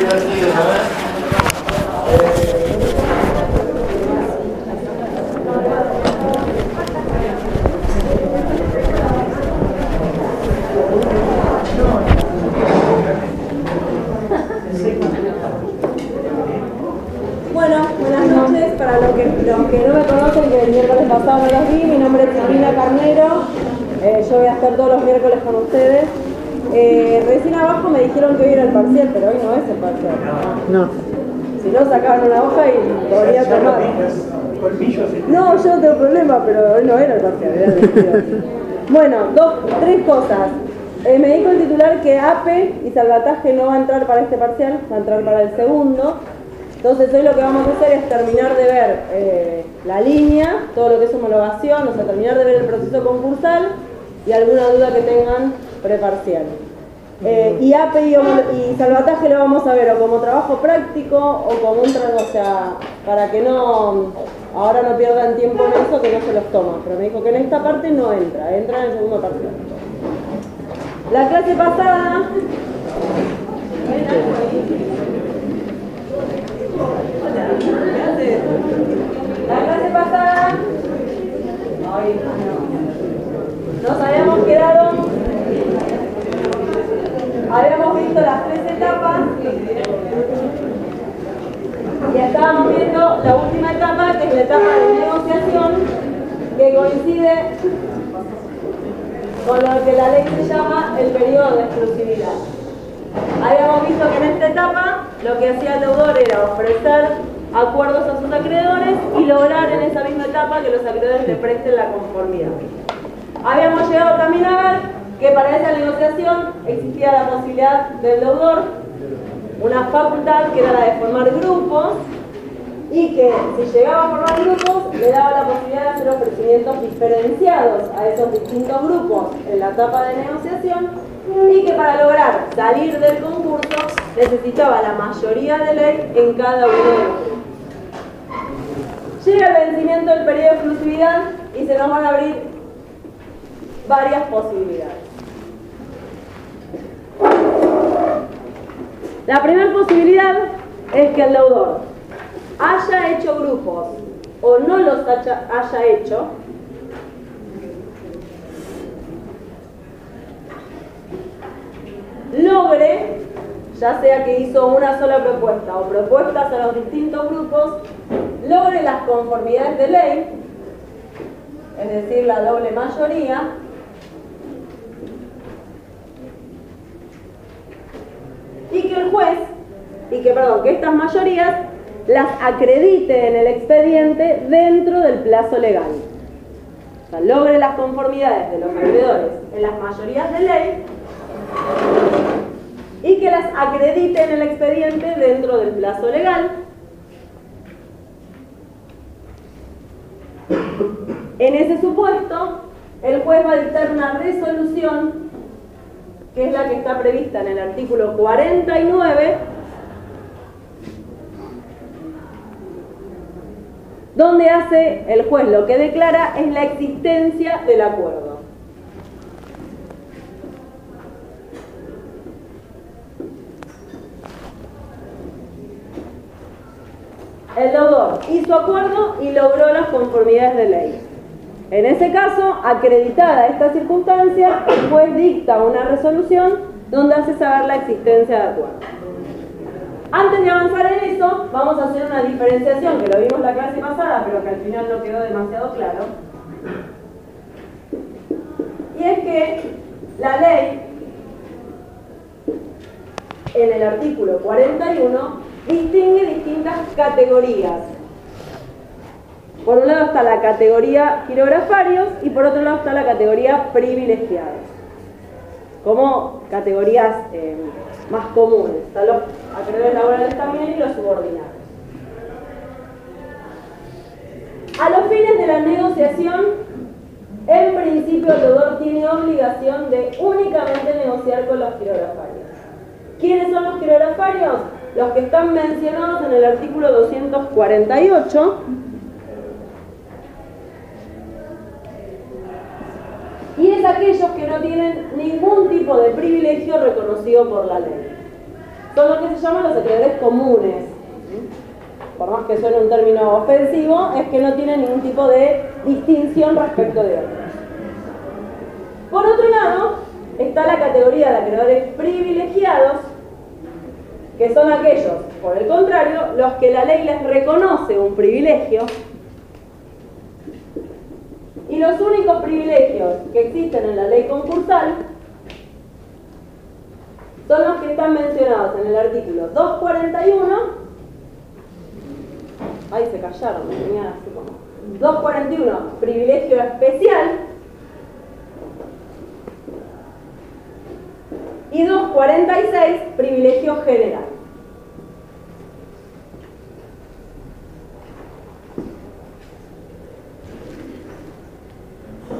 Bueno, buenas noches. Para los que no me conocen, que el miércoles pasado no los vi, mi nombre es Silvina Carnero. Yo voy a estar todos los miércoles con ustedes. Recién abajo me dijeron que hoy era el parcial, pero hoy no es el parcial. No. Si no, sacaban una hoja y podría tomar. No, yo no tengo problema, pero hoy no era el parcial, era el 22. Bueno, tres cosas. Me dijo el titular que APE y salvataje no va a entrar para este parcial, va a entrar para el segundo. Entonces hoy lo que vamos a hacer es terminar de ver la línea, todo lo que es homologación, o sea, terminar de ver el proceso concursal y alguna duda que tengan preparcial. Y APE y salvataje lo vamos a ver o como trabajo práctico o como un trabajo, o sea, para que ahora no pierdan tiempo en eso, que no se los toma. Pero me dijo que en esta parte no entra, entra en el segundo parcial. La clase pasada... La clase pasada nos habíamos quedado, habíamos visto las tres etapas y estábamos viendo la última etapa, que es la etapa de negociación, que coincide con lo que la ley se llama el periodo de exclusividad. Habíamos visto que en esta etapa lo que hacía el deudor era ofrecer acuerdos a sus acreedores y lograr en esa misma etapa que los acreedores le presten la conformidad. Habíamos llegado también a ver que para esa negociación existía la posibilidad del deudor, una facultad que era la de formar grupos, y que si llegaba a formar grupos le daba la posibilidad de hacer ofrecimientos diferenciados a esos distintos grupos en la etapa de negociación, y que para lograr salir del concurso necesitaba la mayoría de ley en cada uno de los grupos. Llega el vencimiento del periodo de exclusividad y se nos van a abrir varias posibilidades. La primera posibilidad es que el deudor haya hecho grupos o no los haya hecho, logre, ya sea que hizo una sola propuesta o propuestas a los distintos grupos, logre las conformidades de ley, es decir, la doble mayoría, y que el juez, que estas mayorías las acredite en el expediente dentro del plazo legal. O sea, logre las conformidades de los acreedores en las mayorías de ley y que las acredite en el expediente dentro del plazo legal. En ese supuesto, el juez va a dictar una resolución, que es la que está prevista en el artículo 49, donde hace el juez lo que declara es la existencia del acuerdo. El deudor hizo acuerdo y logró las conformidades de ley. En ese caso, acreditada esta circunstancia, el juez dicta una resolución donde hace saber la existencia de acuerdo. Antes de avanzar en eso, vamos a hacer una diferenciación, que lo vimos la clase pasada, pero que al final no quedó demasiado claro. Y es que la ley, en el artículo 41, distingue distintas categorías. Por un lado está la categoría girografarios y por otro lado está la categoría privilegiados, como categorías más comunes. Están los acreedores laborales también y los subordinados. A los fines de la negociación, en principio el deudor tiene obligación de únicamente negociar con los girografarios. ¿Quiénes son los girografarios? Los que están mencionados en el artículo 248, y es aquellos que no tienen ningún tipo de privilegio reconocido por la ley. son lo que se llaman los acreedores comunes. Por más que suene un término ofensivo, es que no tienen ningún tipo de distinción respecto de otros. Por otro lado, está la categoría de acreedores privilegiados, que son aquellos, por el contrario, los que la ley les reconoce un privilegio, y los únicos privilegios que existen en la ley concursal son los que están mencionados en el artículo 241. Ahí se callaron, me tenían así como 241, privilegio especial, y 246, privilegio general.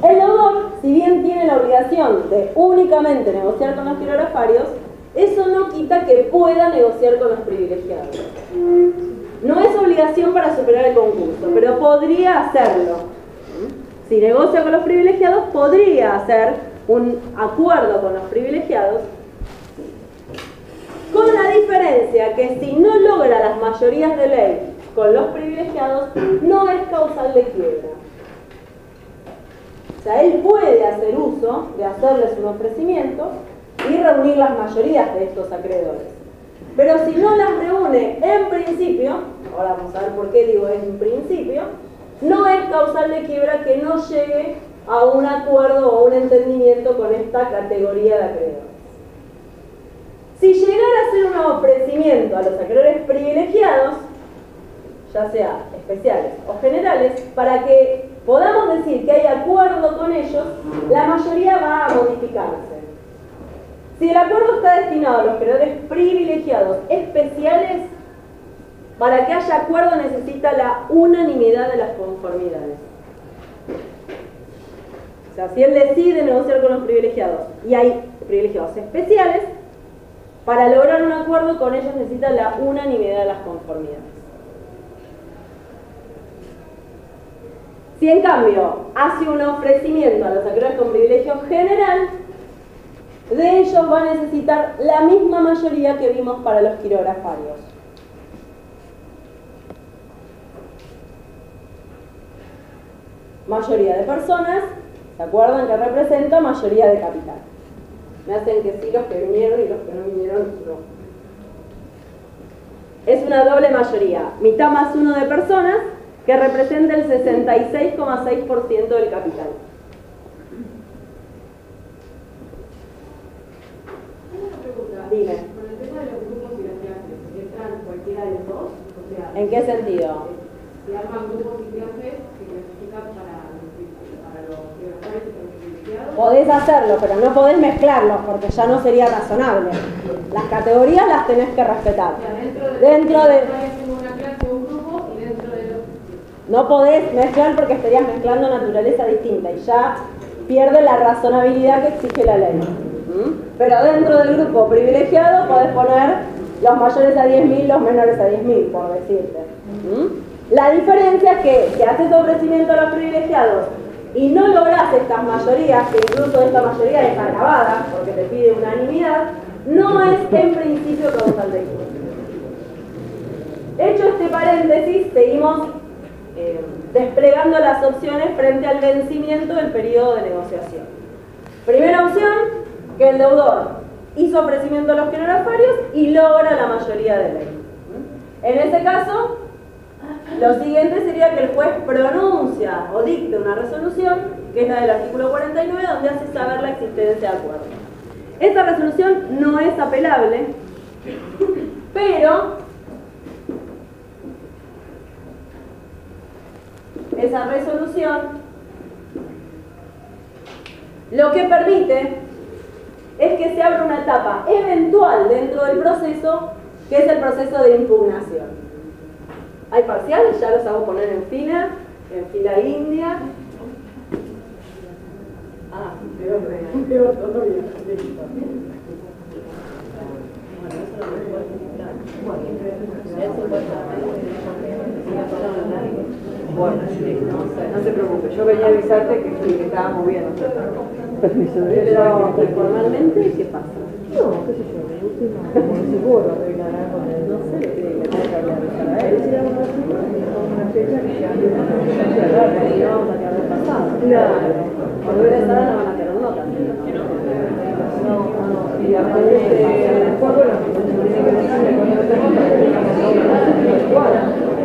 El deudor, si bien tiene la obligación de únicamente negociar con los quirografarios, eso no quita que pueda negociar con los privilegiados. No es obligación para superar el concurso, pero podría hacerlo. Si negocia con los privilegiados, podría hacer un acuerdo con los privilegiados, con la diferencia que si no logra las mayorías de ley con los privilegiados, no es causal de quiebra. O sea, él puede hacer uso de hacerles un ofrecimiento y reunir las mayorías de estos acreedores. Pero si no las reúne en principio, ahora vamos a ver por qué digo en principio, no es causal de quiebra que no llegue a un acuerdo o un entendimiento con esta categoría de acreedores. Si llegara a hacer un ofrecimiento a los acreedores privilegiados, ya sea especiales o generales, para que podamos decir que hay acuerdo con ellos, la mayoría va a modificarse. Si el acuerdo está destinado a los acreedores privilegiados especiales, para que haya acuerdo necesita la unanimidad de las conformidades. O sea, si él decide negociar con los privilegiados y hay privilegiados especiales, para lograr un acuerdo con ellos necesita la unanimidad de las conformidades. Si en cambio hace un ofrecimiento a los acreedores con privilegio general, de ellos va a necesitar la misma mayoría que vimos para los quirografarios. Mayoría de personas, ¿se acuerdan que representa mayoría de capital? Me hacen que sí los que vinieron y los que no vinieron no. Es una doble mayoría, mitad más uno de personas, que representa el 66,6% del capital. Dime. Con el tema de los grupos y las clases, ¿entran cualquiera de los dos? O sea, ¿En qué sentido? Se arman grupos y clases que clasifican para los quirografarios y para los privilegiados. Podés hacerlo, pero no podés mezclarlos porque ya no sería razonable. Las categorías las tenés que respetar. O sea, dentro de una clase o un grupo y dentro de los... No podés mezclar porque estarías mezclando naturaleza distinta y ya pierde la razonabilidad que exige la ley. Pero dentro del grupo privilegiado podés poner los mayores a 10.000, los menores a 10.000, por decirte. La diferencia es que si haces ofrecimiento a los privilegiados y no lográs estas mayorías, que incluso esta mayoría es agravada porque te pide unanimidad, no es en principio causal de quiebra. Hecho este paréntesis, seguimos desplegando las opciones frente al vencimiento del periodo de negociación. Primera opción, que el deudor hizo ofrecimiento a los quirografarios y logra la mayoría de ley. En ese caso, lo siguiente sería que el juez pronuncia o dicte una resolución, que es la del artículo 49, donde hace saber la existencia de acuerdo. Esta resolución no es apelable, pero esa resolución lo que permite es que se abra una etapa eventual dentro del proceso, que es el proceso de impugnación. Hay parciales, ya los hago poner en fila india. Ah, peor todavía. Bueno, no se preocupe, yo venía a avisarte que estábamos bien. Pero informalmente, ¿qué pasa? No, qué sé yo, de última, como seguro arreglará con el... No sé lo que tiene que tener que hablar para él. Decía una fecha que se ande una fecha larga, Y vamos a quedar pasado. claro. Porque ustedes ahora no van a tener notas. No, y aparte de acuerdo la situación tiene que decirle con el tema para que no igual.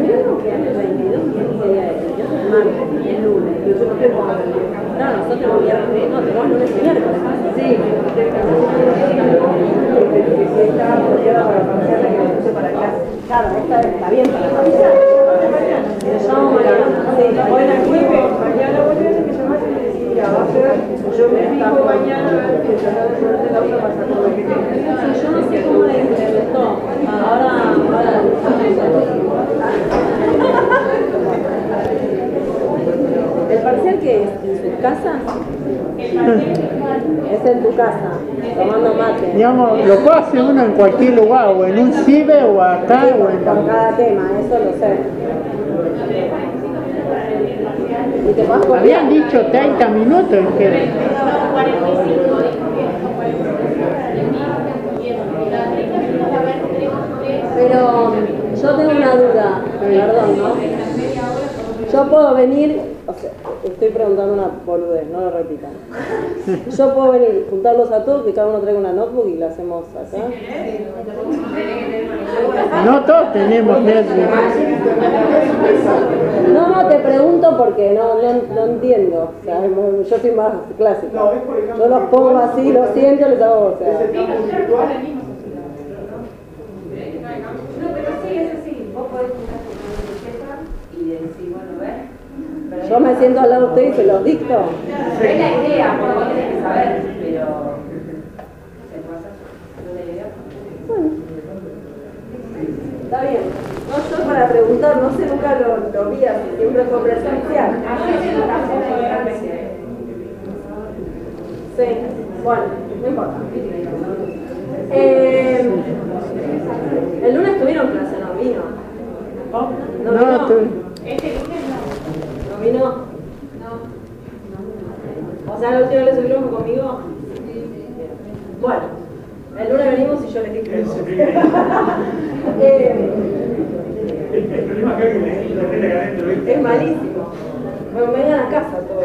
Mirá lo que hace 22 día de yo soy martes, es lunes. Yo no tengo nada de eso. No, nosotros tenemos viernes, no, tenemos lunes y miércoles. Sí, porque si está apoyada para parcial, que lo puse para acá. Claro, esta está bien para parcial. Pero llamo mañana. Sí, Hoy la jueves, mañana voy a tener que llamar y decir, ya va a ser, yo me fijo mañana a ver que tratar de ponerte la otra para todo lo que tenga. sí, yo no sé cómo la implementó. Ahora. ¿El parcial qué es? ¿En su casa? Es en tu casa, tomando mate. Digamos, lo puede hacer uno en cualquier lugar, o en un CIBE, o acá, Sí, o en por cada tema, eso lo sé. Y te vas copiar. Habían dicho 30 minutos, que Pero yo tengo una duda, perdón, ¿no? Yo puedo venir, o sea, estoy preguntando una boludez, no lo repitan. Yo puedo venir, juntarlos a todos, que cada uno traiga una notebook y la hacemos acá. no todos tenemos Netflix. No, te pregunto porque no entiendo. O sea, yo soy más clásica. Yo los pongo así, los siento, les hago, o sea. No, pero sí, es así. Vos podés juntar con una y decir, bueno, ver. Yo me siento al lado de usted y se los dicto. Es la idea, porque vos tenés que saber, pero se puede hacer. ¿No es la idea? Bueno. Está bien. No estoy para preguntar, no sé, nunca lo vi así, siempre fue presencial. Sí, bueno, no importa. El lunes tuvieron clase, no vino. ¿No vino? No, Este lunes no. ¿No vino? O sea, la última vez que subieron fue conmigo. Bueno, el lunes venimos y yo les dije. Es malísimo. Bueno, me vengan a casa todo.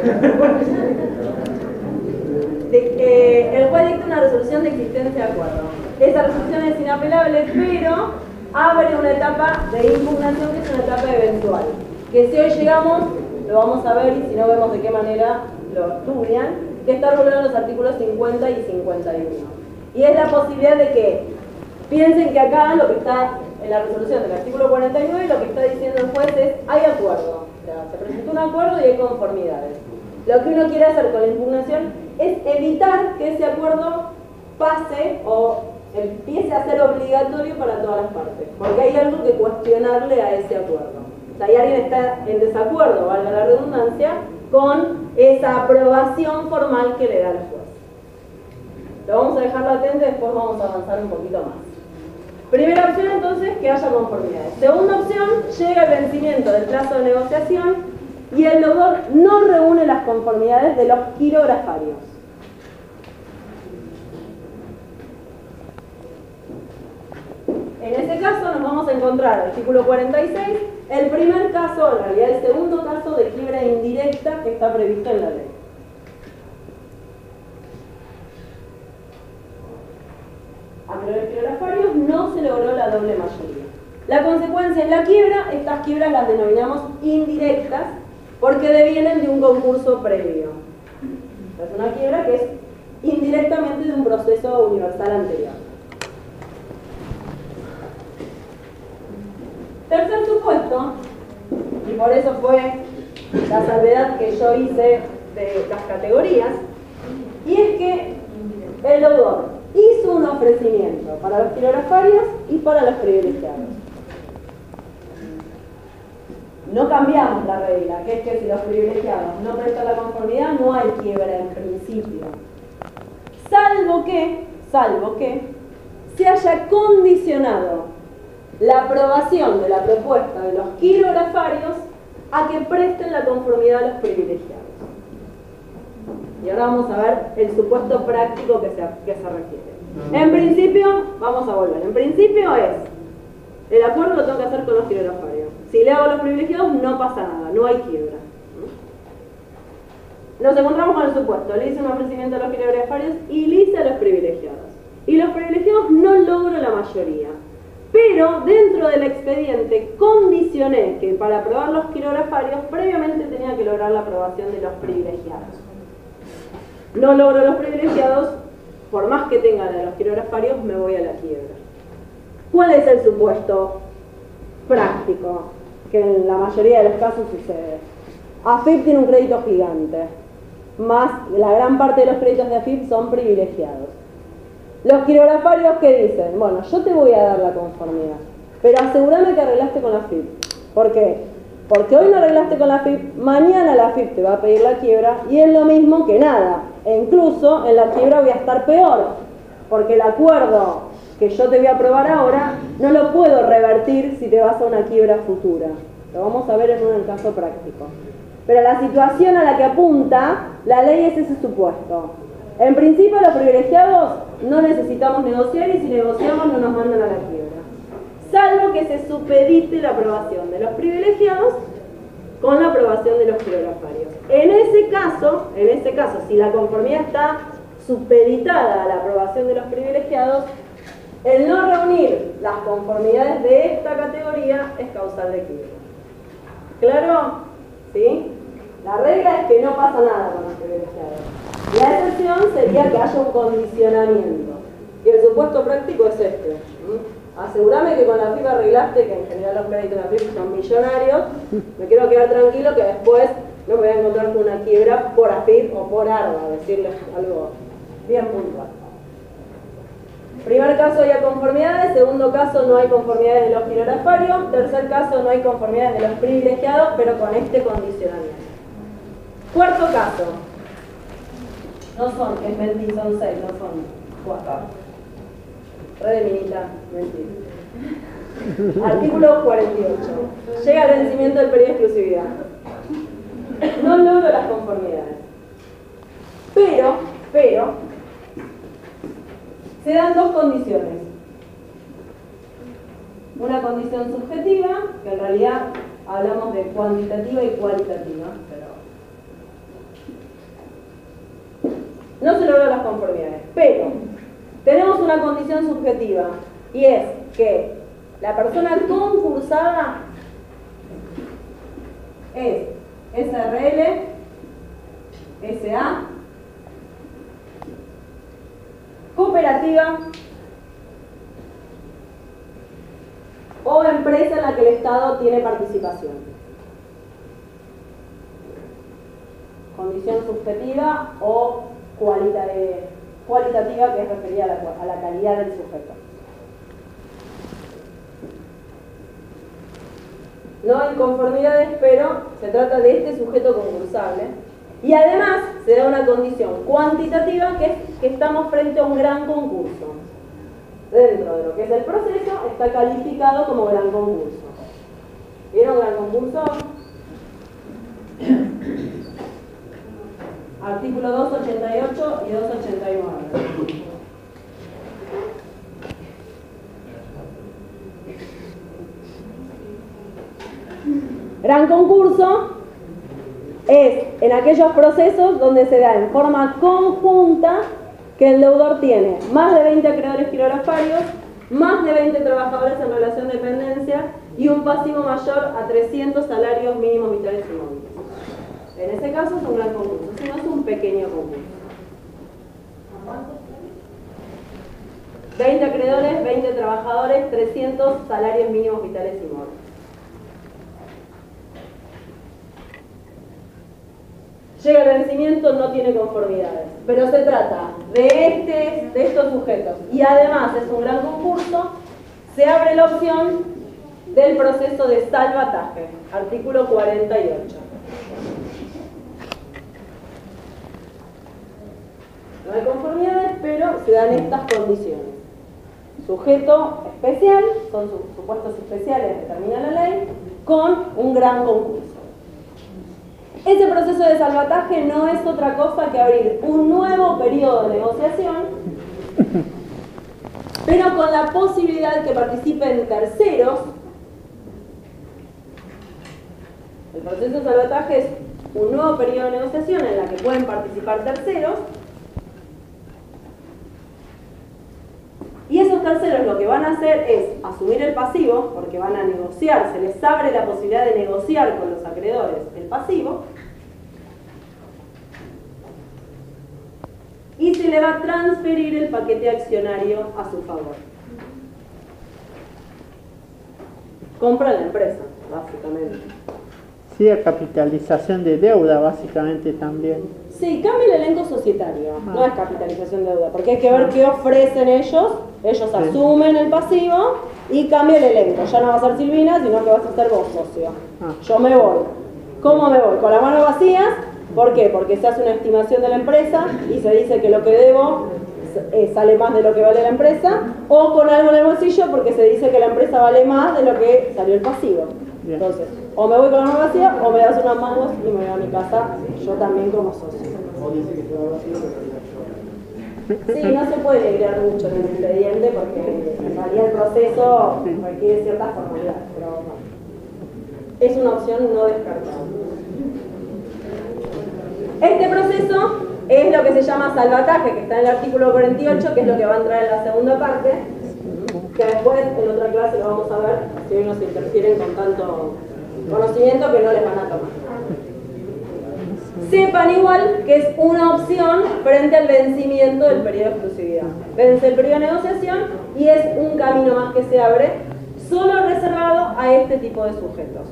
El juez dicta una resolución de existencia de acuerdo. Esa resolución es inapelable, pero abre una etapa de impugnación que es una etapa eventual. Que si hoy llegamos, lo vamos a ver y si no vemos de qué manera lo estudian, que está regulado en los artículos 50 y 51. Y es la posibilidad de que piensen que acá lo que está en la resolución del artículo 49, lo que está diciendo el juez es, hay acuerdo. O sea, se presentó un acuerdo y hay conformidades. Lo que uno quiere hacer con la impugnación es evitar que ese acuerdo pase o empiece a ser obligatorio para todas las partes. Porque hay algo que cuestionarle a ese acuerdo. O sea, hay alguien está en desacuerdo, valga la redundancia, con esa aprobación formal que le da el juez. Lo vamos a dejar latente, después vamos a avanzar un poquito más. Primera opción entonces, que haya conformidades. Segunda opción, llega el vencimiento del plazo de negociación y el deudor no reúne las conformidades de los quirografarios. En ese caso nos vamos a encontrar, artículo 46, el primer caso, en realidad el segundo caso de quiebra indirecta que está previsto en la ley. Ante los quirografarios no se logró la doble mayoría. La consecuencia en la quiebra, estas quiebras las denominamos indirectas porque devienen de un concurso previo. Es una quiebra que es indirectamente de un proceso universal anterior. Tercer supuesto, y por eso fue la salvedad que yo hice de las categorías, y es que el deudor hizo un ofrecimiento para los quirografarios y para los privilegiados. No cambiamos la regla, que es que si los privilegiados no prestan la conformidad, no hay quiebra en principio. Salvo que se haya condicionado la aprobación de la propuesta de los quirografarios a que presten la conformidad a los privilegiados. Y ahora vamos a ver el supuesto práctico que se refiere. En principio, vamos a volver. En principio es, el acuerdo lo tengo que hacer con los quirografarios. Si le hago a los privilegiados, no pasa nada, no hay quiebra. Nos encontramos con el supuesto. Le hice un ofrecimiento a los quirografarios y le hice a los privilegiados. Y los privilegiados no logro la mayoría. Pero dentro del expediente condicioné que para aprobar los quirografarios previamente tenía que lograr la aprobación de los privilegiados. No logro los privilegiados, por más que tenga la de los quirografarios, me voy a la quiebra. ¿Cuál es el supuesto práctico que en la mayoría de los casos sucede? AFIP tiene un crédito gigante, más la gran parte de los créditos de AFIP son privilegiados. Los quirografarios que dicen, bueno, yo te voy a dar la conformidad, pero asegúrame que arreglaste con la AFIP. ¿Por qué? Porque hoy no arreglaste con la AFIP, mañana la AFIP te va a pedir la quiebra y es lo mismo que nada. E incluso en la quiebra voy a estar peor, porque el acuerdo que yo te voy a aprobar ahora no lo puedo revertir si te vas a una quiebra futura. Lo vamos a ver en un caso práctico. Pero la situación a la que apunta la ley es ese supuesto. En principio los privilegiados no necesitamos negociar y si negociamos no nos mandan a la quiebra. Salvo que se supedite la aprobación de los privilegiados con la aprobación de los quirografarios. En ese caso, si la conformidad está supeditada a la aprobación de los privilegiados, el no reunir las conformidades de esta categoría es causal de quiebra. ¿Claro? ¿Sí? La regla es que no pasa nada con los privilegiados. La excepción sería que haya un condicionamiento. Y el supuesto práctico es este. Asegúrame que con la AFIP arreglaste, que en general los créditos de AFIP son millonarios. Me quiero quedar tranquilo que después no me voy a encontrar con una quiebra por AFIP o por ARBA, decirles algo bien puntual. Primer caso hay conformidades, segundo caso no hay conformidades de los quirografarios, tercer caso no hay conformidades de los privilegiados, pero con este condicionamiento. Cuarto caso. No son, es mentir, son 6, no son 4. Re de minita, mentir. Artículo 48. Llega el vencimiento del periodo de exclusividad. No logro las conformidades. Pero, se dan dos condiciones. Una condición subjetiva, que en realidad hablamos de cuantitativa y cualitativa, pero no se logran las conformidades. Pero tenemos una condición subjetiva y es que la persona concursada es SRL, SA, cooperativa o empresa en la que el Estado tiene participación. Condición subjetiva o cualitativa, que es referida a la calidad del sujeto. No hay conformidades, pero se trata de este sujeto concursable. Y además se da una condición cuantitativa, que es que estamos frente a un gran concurso. Dentro de lo que es el proceso está calificado como gran concurso. ¿Vieron gran concurso? Artículo 288 y 289. Gran concurso es en aquellos procesos donde se da en forma conjunta que el deudor tiene más de 20 acreedores quirografarios, más de 20 trabajadores en relación de dependencia y un pasivo mayor a 300 salarios mínimos vitales y móviles. En ese caso es un gran concurso, si no es un pequeño concurso. 20 acreedores, 20 trabajadores, 300 salarios mínimos vitales y móviles. Llega el vencimiento, no tiene conformidades, pero se trata de estos sujetos y además es un gran concurso, se abre la opción del proceso de salvataje, artículo 48. No hay conformidades, pero se dan estas condiciones. Sujeto especial, son supuestos especiales, determina la ley, con un gran concurso. Ese proceso de salvataje no es otra cosa que abrir un nuevo periodo de negociación, pero con la posibilidad de que participen terceros. El proceso de salvataje es un nuevo periodo de negociación en la que pueden participar terceros, y esos terceros lo que van a hacer es asumir el pasivo, porque van a negociar, se les abre la posibilidad de negociar con los acreedores el pasivo, y se le va a transferir el paquete accionario a su favor. Compra la empresa, básicamente. Sí, a capitalización de deuda, básicamente también. Sí, cambia el elenco societario, no es capitalización de deuda, porque hay que ver qué ofrecen ellos. Ellos asumen el pasivo y cambia el elenco. Ya no va a ser Silvina, sino que vas a ser vos, socio. Yo me voy. ¿Cómo me voy? Con las manos vacías. ¿Por qué? Porque se hace una estimación de la empresa y se dice que lo que debo sale más de lo que vale la empresa, o con algo en el bolsillo porque se dice que la empresa vale más de lo que salió el pasivo. Bien. Entonces, o me voy con la mano vacía o me das unas mangos y me voy a mi casa, yo también como socio. Sí, no se puede negrear mucho en el expediente porque en realidad el proceso requiere ciertas formalidades, pero bueno, es una opción no descartable. Este proceso es lo que se llama salvataje, que está en el artículo 48, que es lo que va a entrar en la segunda parte, que después en otra clase lo vamos a ver, si hoy nos interfieren con tanto conocimiento que no les van a tomar. Sepan igual que es una opción frente al vencimiento del periodo de exclusividad. Vence el periodo de negociación y es un camino más que se abre, solo reservado a este tipo de sujetos.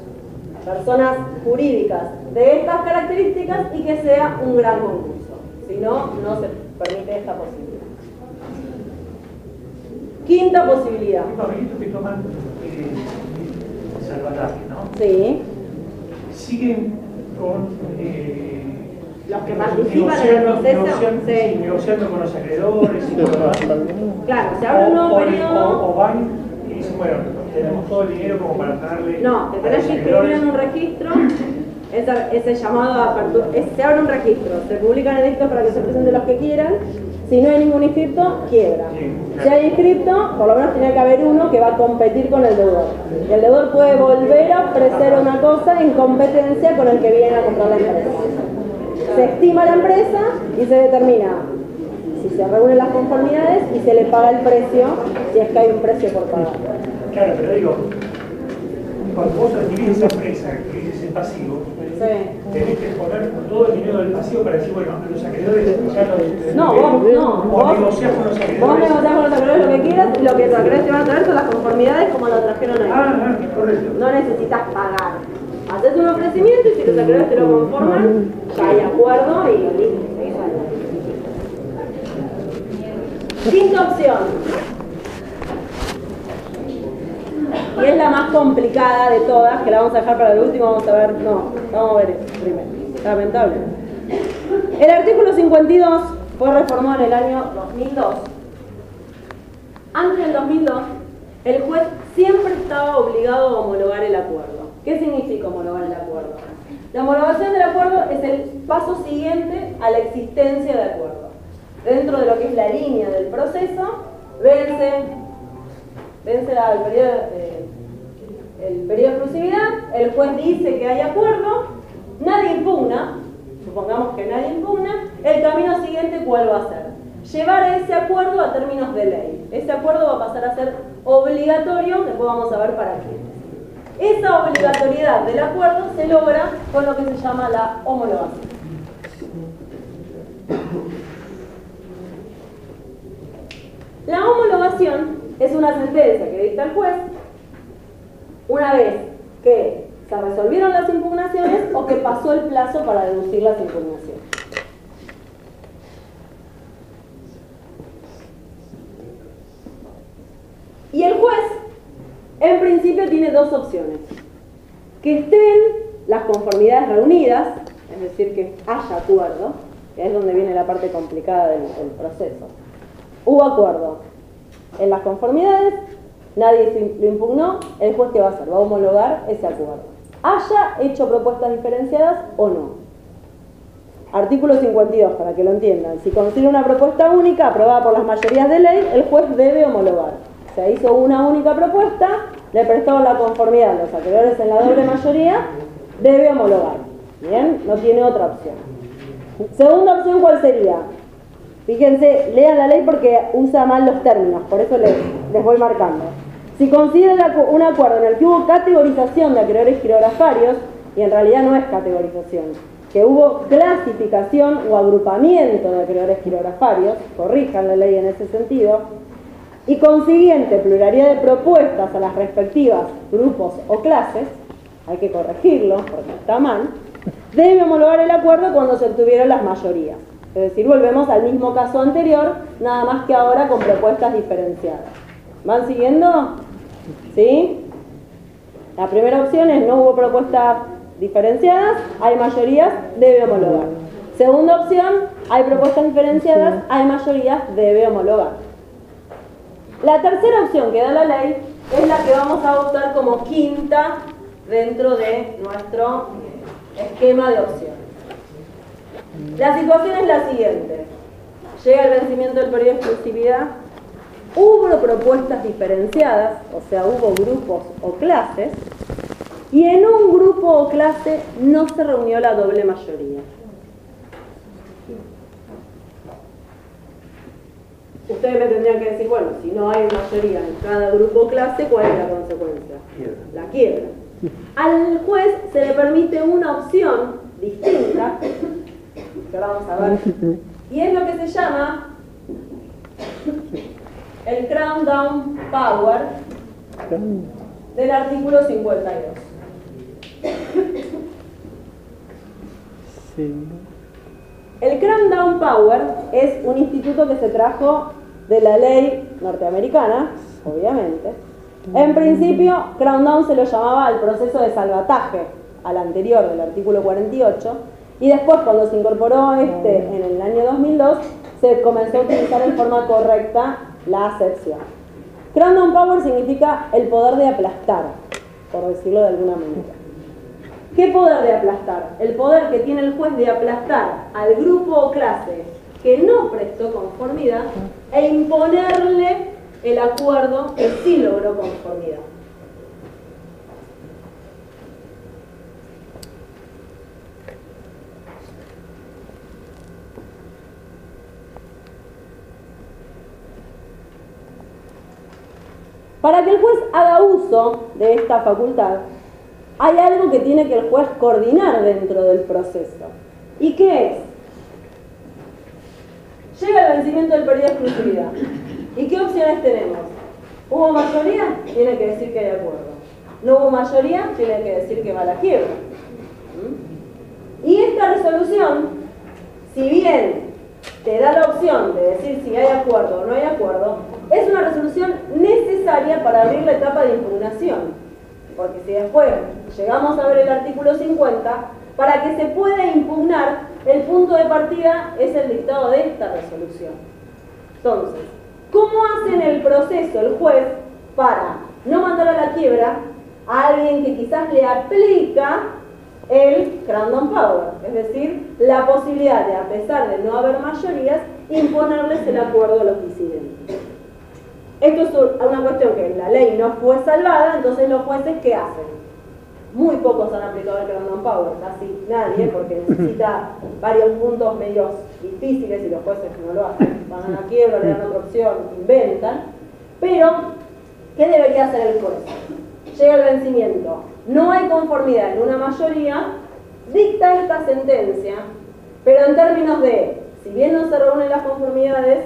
Personas jurídicas de estas características y que sea un gran concurso. Si no, no se permite esta posibilidad. Quinta posibilidad. Estos que toman salvataje, ¿no? Sí. Siguen con... Los que participan en el proceso. Sí. Negociando con los acreedores y todo lo demás. Claro, se abre un nuevo periodo. O van y dicen, bueno, tenemos todo el dinero como para pagarle. No, te tenés que inscribir en un registro. Ese llamado a apertura, se abre un registro, se publican edictos para que se presenten los que quieran. Si no hay ningún inscripto, quiebra. Si hay inscripto, por lo menos tiene que haber uno que va a competir con el deudor. Y el deudor puede volver a ofrecer una cosa en competencia con el que viene a comprar la empresa. Se estima la empresa y se determina si se reúnen las conformidades y se le paga el precio, si es que hay un precio por pagar. Claro, pero digo, cuando vos adquirís esa empresa, que es el pasivo, tenés que poner todo el dinero del pasivo para decir, bueno, los acreedores ya los... No, vos negociás con los acreedores. Vos negociás con los acreedores lo que quieras y lo que los acreedores te van a traer son las conformidades como lo trajeron ahí. Correcto. No necesitas pagar. Haces un ofrecimiento y si los acreedores te lo conforman, ya hay acuerdo y listo, seguís adelante. Quinta opción. Y es la más complicada de todas, que la vamos a dejar para el último, vamos a ver, vamos a ver esto primero. Lamentable. El artículo 52 fue reformado en el año 2002. Antes del 2002, el juez siempre estaba obligado a homologar el acuerdo. ¿Qué significa homologar el acuerdo? La homologación del acuerdo es el paso siguiente a la existencia de acuerdo. Dentro de lo que es la línea del proceso, vence el periodo de exclusividad, el juez dice que hay acuerdo, nadie impugna, supongamos que nadie impugna, el camino siguiente ¿cuál va a ser? Llevar ese acuerdo a términos de ley. Ese acuerdo va a pasar a ser obligatorio, después vamos a ver para quién. Esa obligatoriedad del acuerdo se logra con lo que se llama la homologación. La homologación es una sentencia que dicta el juez una vez que se resolvieron las impugnaciones o que pasó el plazo para deducir las impugnaciones. Y el juez, en principio, tiene dos opciones. Que estén las conformidades reunidas, es decir, que haya acuerdo, que es donde viene la parte complicada del proceso. Hubo acuerdo en las conformidades, nadie lo impugnó, el juez ¿qué va a hacer? Va a homologar ese acuerdo. haya hecho propuestas diferenciadas o no. Artículo 52, para que lo entiendan. Si considera una propuesta única aprobada por las mayorías de ley, el juez debe homologar. Se hizo una única propuesta, le prestaron la conformidad a los acreedores en la doble mayoría, debe homologar. Bien, no tiene otra opción. Segunda opción, ¿cuál sería? Fíjense, lean la ley porque usa mal los términos, por eso les voy marcando. Si considera un acuerdo en el que hubo categorización de acreedores quirografarios, y en realidad no es categorización, que hubo clasificación o agrupamiento de acreedores quirografarios, corrijan la ley en ese sentido, y consiguiente pluralidad de propuestas a las respectivas grupos o clases, hay que corregirlo porque está mal, debe homologar el acuerdo cuando se obtuvieron las mayorías. Es decir, volvemos al mismo caso anterior, nada más que ahora con propuestas diferenciadas. ¿Van siguiendo? ¿Sí? La primera opción es no hubo propuestas diferenciadas, hay mayorías, debe homologar. Segunda opción, hay propuestas diferenciadas, hay mayorías, debe homologar. La tercera opción que da la ley es la que vamos a optar como quinta dentro de nuestro esquema de opciones. La situación es la siguiente. Llega el vencimiento del periodo de exclusividad, hubo propuestas diferenciadas, o sea, hubo grupos o clases, y en un grupo o clase no se reunió la doble mayoría. Ustedes me tendrían que decir, bueno, si no hay mayoría en cada grupo o clase, ¿cuál es la consecuencia? La quiebra. Al juez se le permite una opción distinta, que ahora vamos a ver, y es lo que se llama el Crown Down Power del artículo 52. Sí. El Crown Down Power es un instituto que se trajo de la ley norteamericana, obviamente. En principio, Crown Down se lo llamaba el proceso de salvataje al anterior del artículo 48, y después, cuando se incorporó en el año 2002, se comenzó a utilizar en forma correcta la acepción. Crown Down Power significa el poder de aplastar, por decirlo de alguna manera. ¿Qué poder de aplastar? El poder que tiene el juez de aplastar al grupo o clase que no prestó conformidad e imponerle el acuerdo que sí logró conformidad. Para que el juez haga uso de esta facultad, hay algo que tiene que el juez coordinar dentro del proceso. ¿Y qué es? Llega el vencimiento del periodo de exclusividad. ¿Y qué opciones tenemos? ¿Hubo mayoría? Tiene que decir que hay acuerdo. ¿No hubo mayoría? Tiene que decir que va a la quiebra. Y esta resolución, si bien te da la opción de decir si hay acuerdo o no hay acuerdo, es una resolución necesaria para abrir la etapa de impugnación. Porque si después llegamos a ver el artículo 50, para que se pueda impugnar, el punto de partida es el dictado de esta resolución. Entonces, ¿cómo hace en el proceso el juez para no mandar a la quiebra a alguien que quizás le aplica el Crown Down Power? Es decir, la posibilidad de, a pesar de no haber mayorías, imponerles el acuerdo a los disidentes. Esto es una cuestión que en la ley no fue salvada, entonces los jueces, ¿qué hacen? Muy pocos han aplicado el Crown Down Power, casi nadie, porque necesita varios puntos medios difíciles y los jueces no lo hacen. Van a la quiebra, le dan otra opción, inventan. Pero, ¿qué debería hacer el juez? Llega el vencimiento, no hay conformidad en una mayoría, dicta esta sentencia, pero en términos de, si bien no se reúnen las conformidades,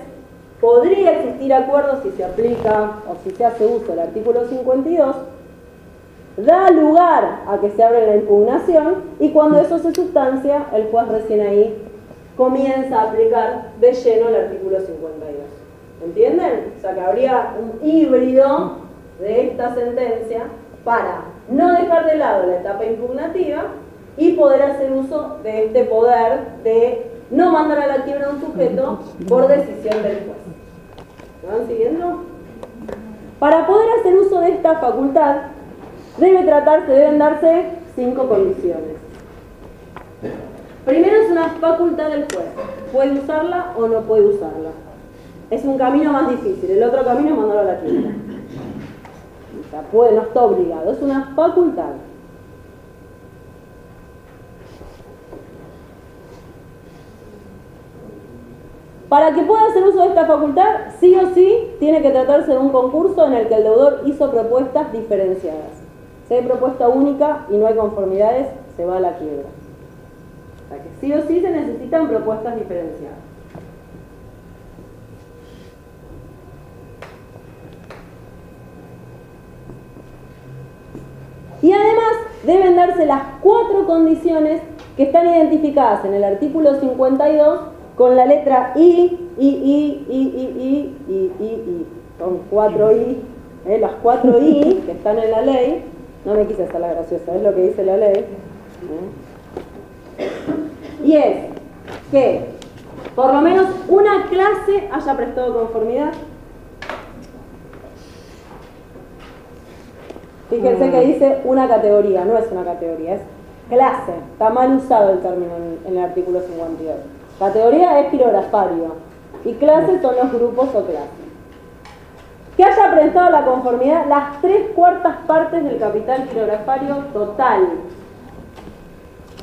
podría existir acuerdo si se aplica o si se hace uso del artículo 52, da lugar a que se abra la impugnación y cuando eso se sustancia, el juez recién ahí comienza a aplicar de lleno el artículo 52. ¿Entienden? O sea que habría un híbrido de esta sentencia para no dejar de lado la etapa impugnativa y poder hacer uso de este poder de no mandar a la quiebra a un sujeto por decisión del juez. ¿Me van siguiendo? Para poder hacer uso de esta facultad, deben darse 5 condiciones. Primero es una facultad del juez. ¿Puede usarla o no puede usarla? Es un camino más difícil. El otro camino es mandarlo a la quiebra. O sea, puede, no está obligado. Es una facultad. Para que pueda hacer uso de esta facultad, sí o sí, tiene que tratarse de un concurso en el que el deudor hizo propuestas diferenciadas. Si hay propuesta única y no hay conformidades, se va a la quiebra. O sea que sí o sí se necesitan propuestas diferenciadas. Y además deben darse las 4 condiciones que están identificadas en el artículo 52 con la letra I. Son 4 I, las 4 I que están en la ley. No me quise hacer la graciosa, es lo que dice la ley. Y es que por lo menos una clase haya prestado conformidad. Fíjense que dice una categoría, no es una categoría, es clase. Está mal usado el término en el artículo 52. Categoría es quirografario y clase son los grupos o clases. Que haya prestado la conformidad las 3/4 partes del capital quirografario total.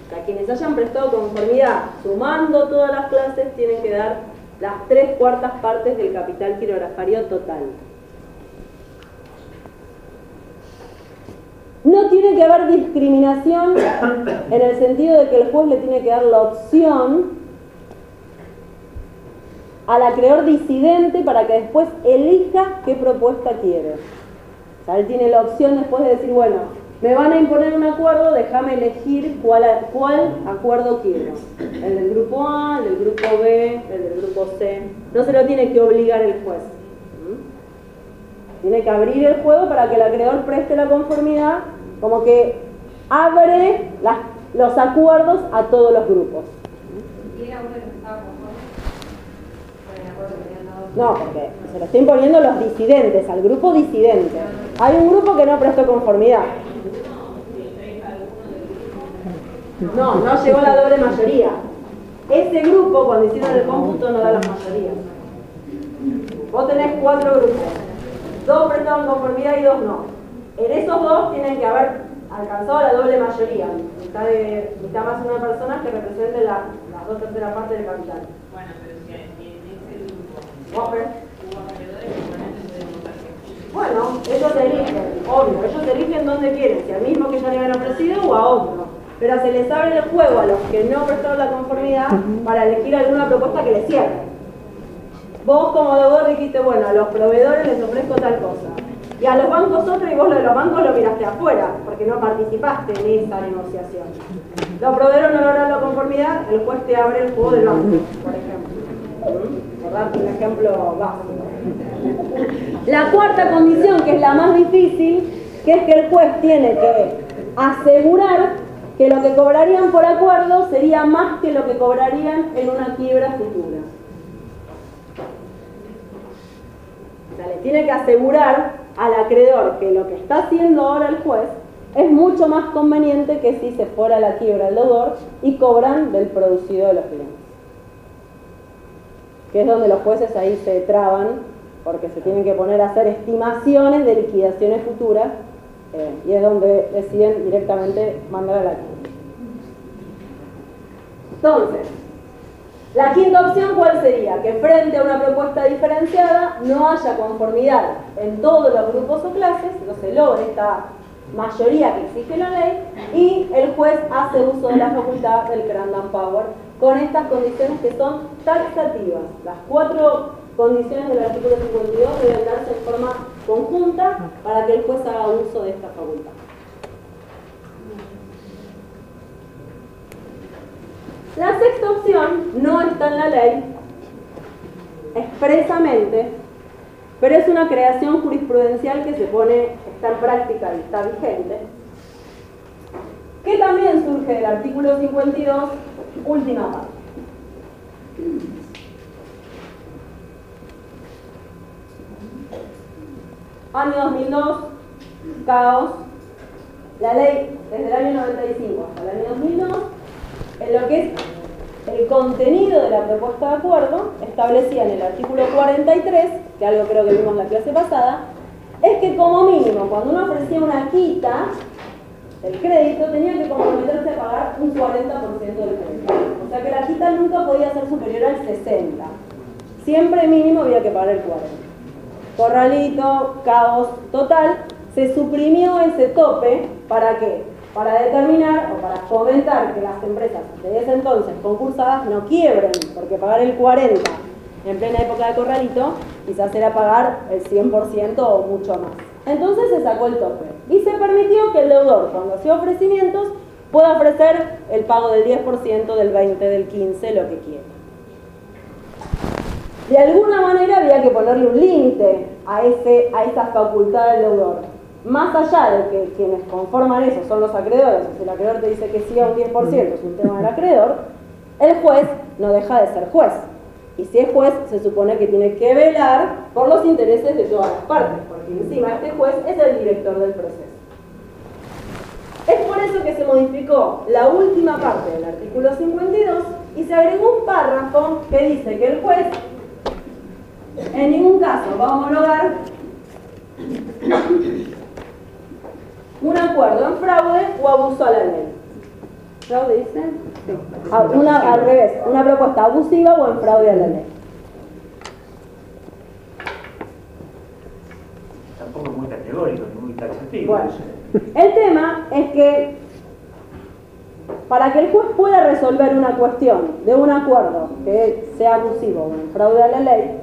O sea, quienes hayan prestado conformidad sumando todas las clases tienen que dar las 3/4 partes del capital quirografario total. No tiene que haber discriminación en el sentido de que el juez le tiene que dar la opción al acreedor disidente para que después elija qué propuesta quiere. O sea, él tiene la opción después de decir, bueno, me van a imponer un acuerdo, déjame elegir cuál acuerdo quiero. El del grupo A, el del grupo B, el del grupo C. No se lo tiene que obligar el juez. Tiene que abrir el juego para que el acreedor preste la conformidad, como que abre los acuerdos a todos los grupos. ¿Y era uno que estaba conforme con el acuerdo que habían dado? No, porque se lo está imponiendo los disidentes, al grupo disidente. Hay un grupo que no prestó conformidad. No llegó la doble mayoría. Ese grupo, cuando hicieron el cómputo, no da las mayorías. Vos tenés 4 grupos. 2 prestaron conformidad y 2 no. En esos 2 tienen que haber alcanzado la doble mayoría. Mitad más una persona que represente las 2/3 partes del capital. Bueno, pero si en ese grupo ¿Vos ves? hubo acreedores que solamente pueden votar que sí. Bueno, ellos eligen, obvio, ellos eligen dónde quieren, si al mismo que ya le habían ofrecido o a otro. Pero se les abre el juego a los que no prestaron la conformidad para elegir alguna propuesta que les cierre. Vos como deudor dijiste, bueno, a los proveedores les ofrezco tal cosa. Y a los bancos otra, y vos lo de los bancos lo miraste afuera, porque no participaste en esa negociación. Los proveedores no lograron la conformidad, el juez te abre el juego del banco, por ejemplo. Por darte un ejemplo básico. La 4ª condición, que es la más difícil, que es que el juez tiene que asegurar que lo que cobrarían por acuerdo sería más que lo que cobrarían en una quiebra futura. O sea, le tiene que asegurar al acreedor que lo que está haciendo ahora el juez es mucho más conveniente que si se fuera a la quiebra el deudor y cobran del producido de los bienes. Que es donde los jueces ahí se traban, porque se tienen que poner a hacer estimaciones de liquidaciones futuras y es donde deciden directamente mandar a la quiebra. Entonces, la 5ª opción, ¿cuál sería? Que frente a una propuesta diferenciada no haya conformidad en todos los grupos o clases, no se logre esta mayoría que exige la ley, y el juez hace uso de la facultad del Crandall Power con estas condiciones que son taxativas. Las 4 condiciones del artículo 52 deben darse en forma conjunta para que el juez haga uso de esta facultad. La 6ª opción no está en la ley expresamente, pero es una creación jurisprudencial que está en práctica y está vigente, que también surge del artículo 52, última parte. Año 2002, caos, la ley desde el año 95 hasta el año 2002, en lo que es el contenido de la propuesta de acuerdo, establecía en el artículo 43, que algo creo que vimos la clase pasada, es que como mínimo, cuando uno ofrecía una quita del crédito, tenía que comprometerse a pagar un 40% del crédito. O sea que la quita nunca podía ser superior al 60%. Siempre mínimo había que pagar el 40%. Corralito, caos total, se suprimió ese tope, ¿para qué? Para determinar o para fomentar que las empresas de ese entonces concursadas no quiebren, porque pagar el 40% en plena época de corralito quizás era pagar el 100% o mucho más. Entonces se sacó el tope y se permitió que el deudor, cuando hacía ofrecimientos, pueda ofrecer el pago del 10%, del 20%, del 15%, lo que quiera. De alguna manera había que ponerle un límite a esa facultad del deudor. Más allá de que quienes conforman eso son los acreedores, o si el acreedor te dice que sí a un 10%, es un tema del acreedor, el juez no deja de ser juez. Y si es juez, se supone que tiene que velar por los intereses de todas las partes, porque encima este juez es el director del proceso. Es por eso que se modificó la última parte del artículo 52 y se agregó un párrafo que dice que el juez en ningún caso va a homologar un acuerdo en fraude o abuso a la ley. ¿Fraude dice? Sí. Al revés, una propuesta abusiva o en fraude a la ley. Tampoco es muy categórico, ni muy taxativo. Bueno, el tema es que para que el juez pueda resolver una cuestión de un acuerdo que sea abusivo o en fraude a la ley,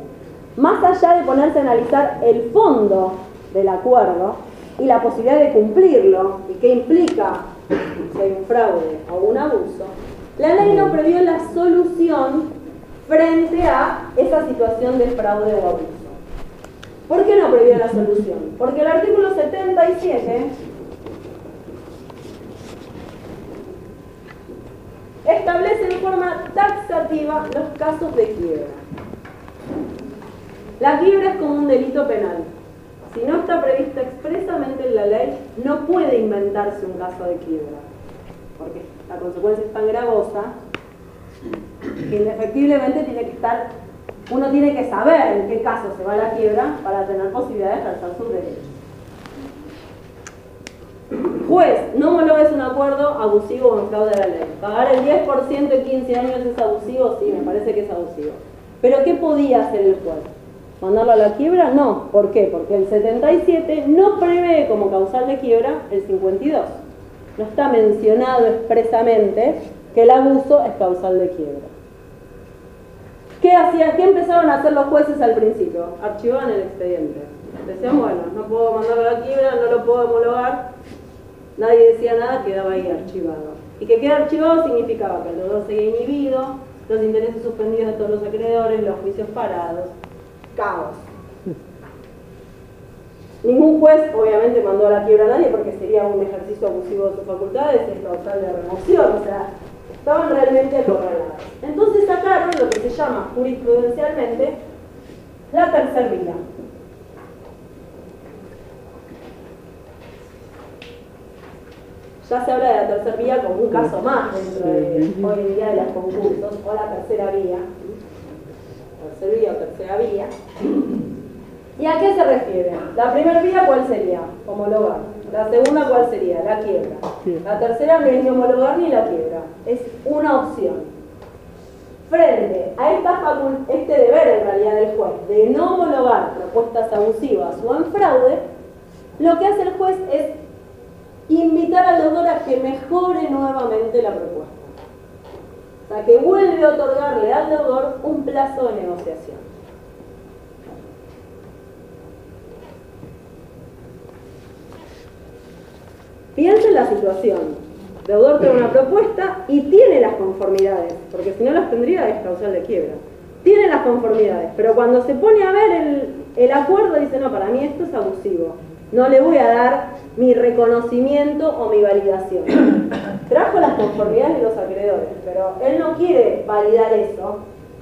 más allá de ponerse a analizar el fondo del acuerdo y la posibilidad de cumplirlo y qué implica si hay un fraude o un abuso, la ley no previó la solución frente a esa situación de fraude o abuso. ¿Por qué no previó la solución? Porque el artículo 77 establece en forma taxativa los casos de quiebra. La quiebra es como un delito penal. Si no está prevista expresamente en la ley, no puede inventarse un caso de quiebra, porque la consecuencia es tan gravosa que indefectiblemente tiene que estar, uno tiene que saber en qué caso se va a la quiebra para tener posibilidad de ejercer sus derechos. Juez, no homologues un acuerdo abusivo o en fraude a la ley. Pagar el 10% en 15 años es abusivo, sí, me parece que es abusivo. Pero ¿qué podía hacer el juez? ¿Mandarlo a la quiebra? No. ¿Por qué? Porque el 77 no prevé como causal de quiebra el 52. No está mencionado expresamente que el abuso es causal de quiebra. ¿Qué empezaron a hacer los jueces al principio? Archivaban el expediente. Decían, bueno, no puedo mandarlo a la quiebra, no lo puedo homologar. Nadie decía nada, quedaba ahí archivado. Y que queda archivado significaba que el deudor seguía inhibido, los intereses suspendidos de todos los acreedores, los juicios parados. Caos. Ningún juez obviamente mandó a la quiebra a nadie porque sería un ejercicio abusivo de sus facultades, es causal de remoción, o sea, estaban realmente acorralados. Entonces sacaron lo que se llama jurisprudencialmente la tercer vía. Ya se habla de la tercer vía como un caso más dentro de hoy en día de los concursos, o la tercera vía. Tercer vía o tercera vía. ¿Y a qué se refiere? La primera vía, ¿cuál sería? Homologar. La segunda, ¿cuál sería? La quiebra. La tercera no es ni homologar ni la quiebra. Es una opción. Frente a este deber en realidad del juez de no homologar propuestas abusivas o en fraude, lo que hace el juez es invitar al deudor a que mejore nuevamente la propuesta. O sea, que vuelve a otorgarle al deudor un plazo de negociación. Piensa en la situación. El deudor tiene una propuesta y tiene las conformidades, porque si no las tendría es causal de quiebra. Tiene las conformidades, pero cuando se pone a ver el acuerdo dice, no, para mí esto es abusivo. No le voy a dar mi reconocimiento o mi validación. Trajo las conformidades de los acreedores, pero él no quiere validar eso,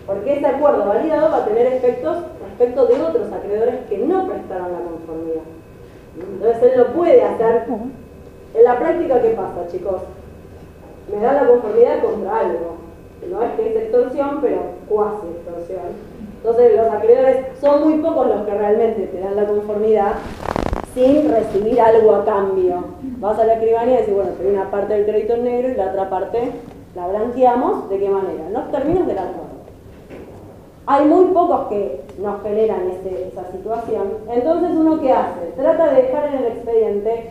porque ese acuerdo validado va a tener efectos respecto de otros acreedores que no prestaron la conformidad. Entonces él no puede hacer, él En la práctica, ¿qué pasa, chicos? Me dan la conformidad contra algo. No es que es extorsión, pero cuasi extorsión. Entonces los acreedores son muy pocos los que realmente te dan la conformidad sin recibir algo a cambio. Vas a la escribanía y decís, bueno, te doy una parte del crédito en negro y la otra parte la blanqueamos. ¿De qué manera? En los términos del acuerdo. Hay muy pocos que nos generan esa situación. Entonces, ¿uno qué hace? Trata de dejar en el expediente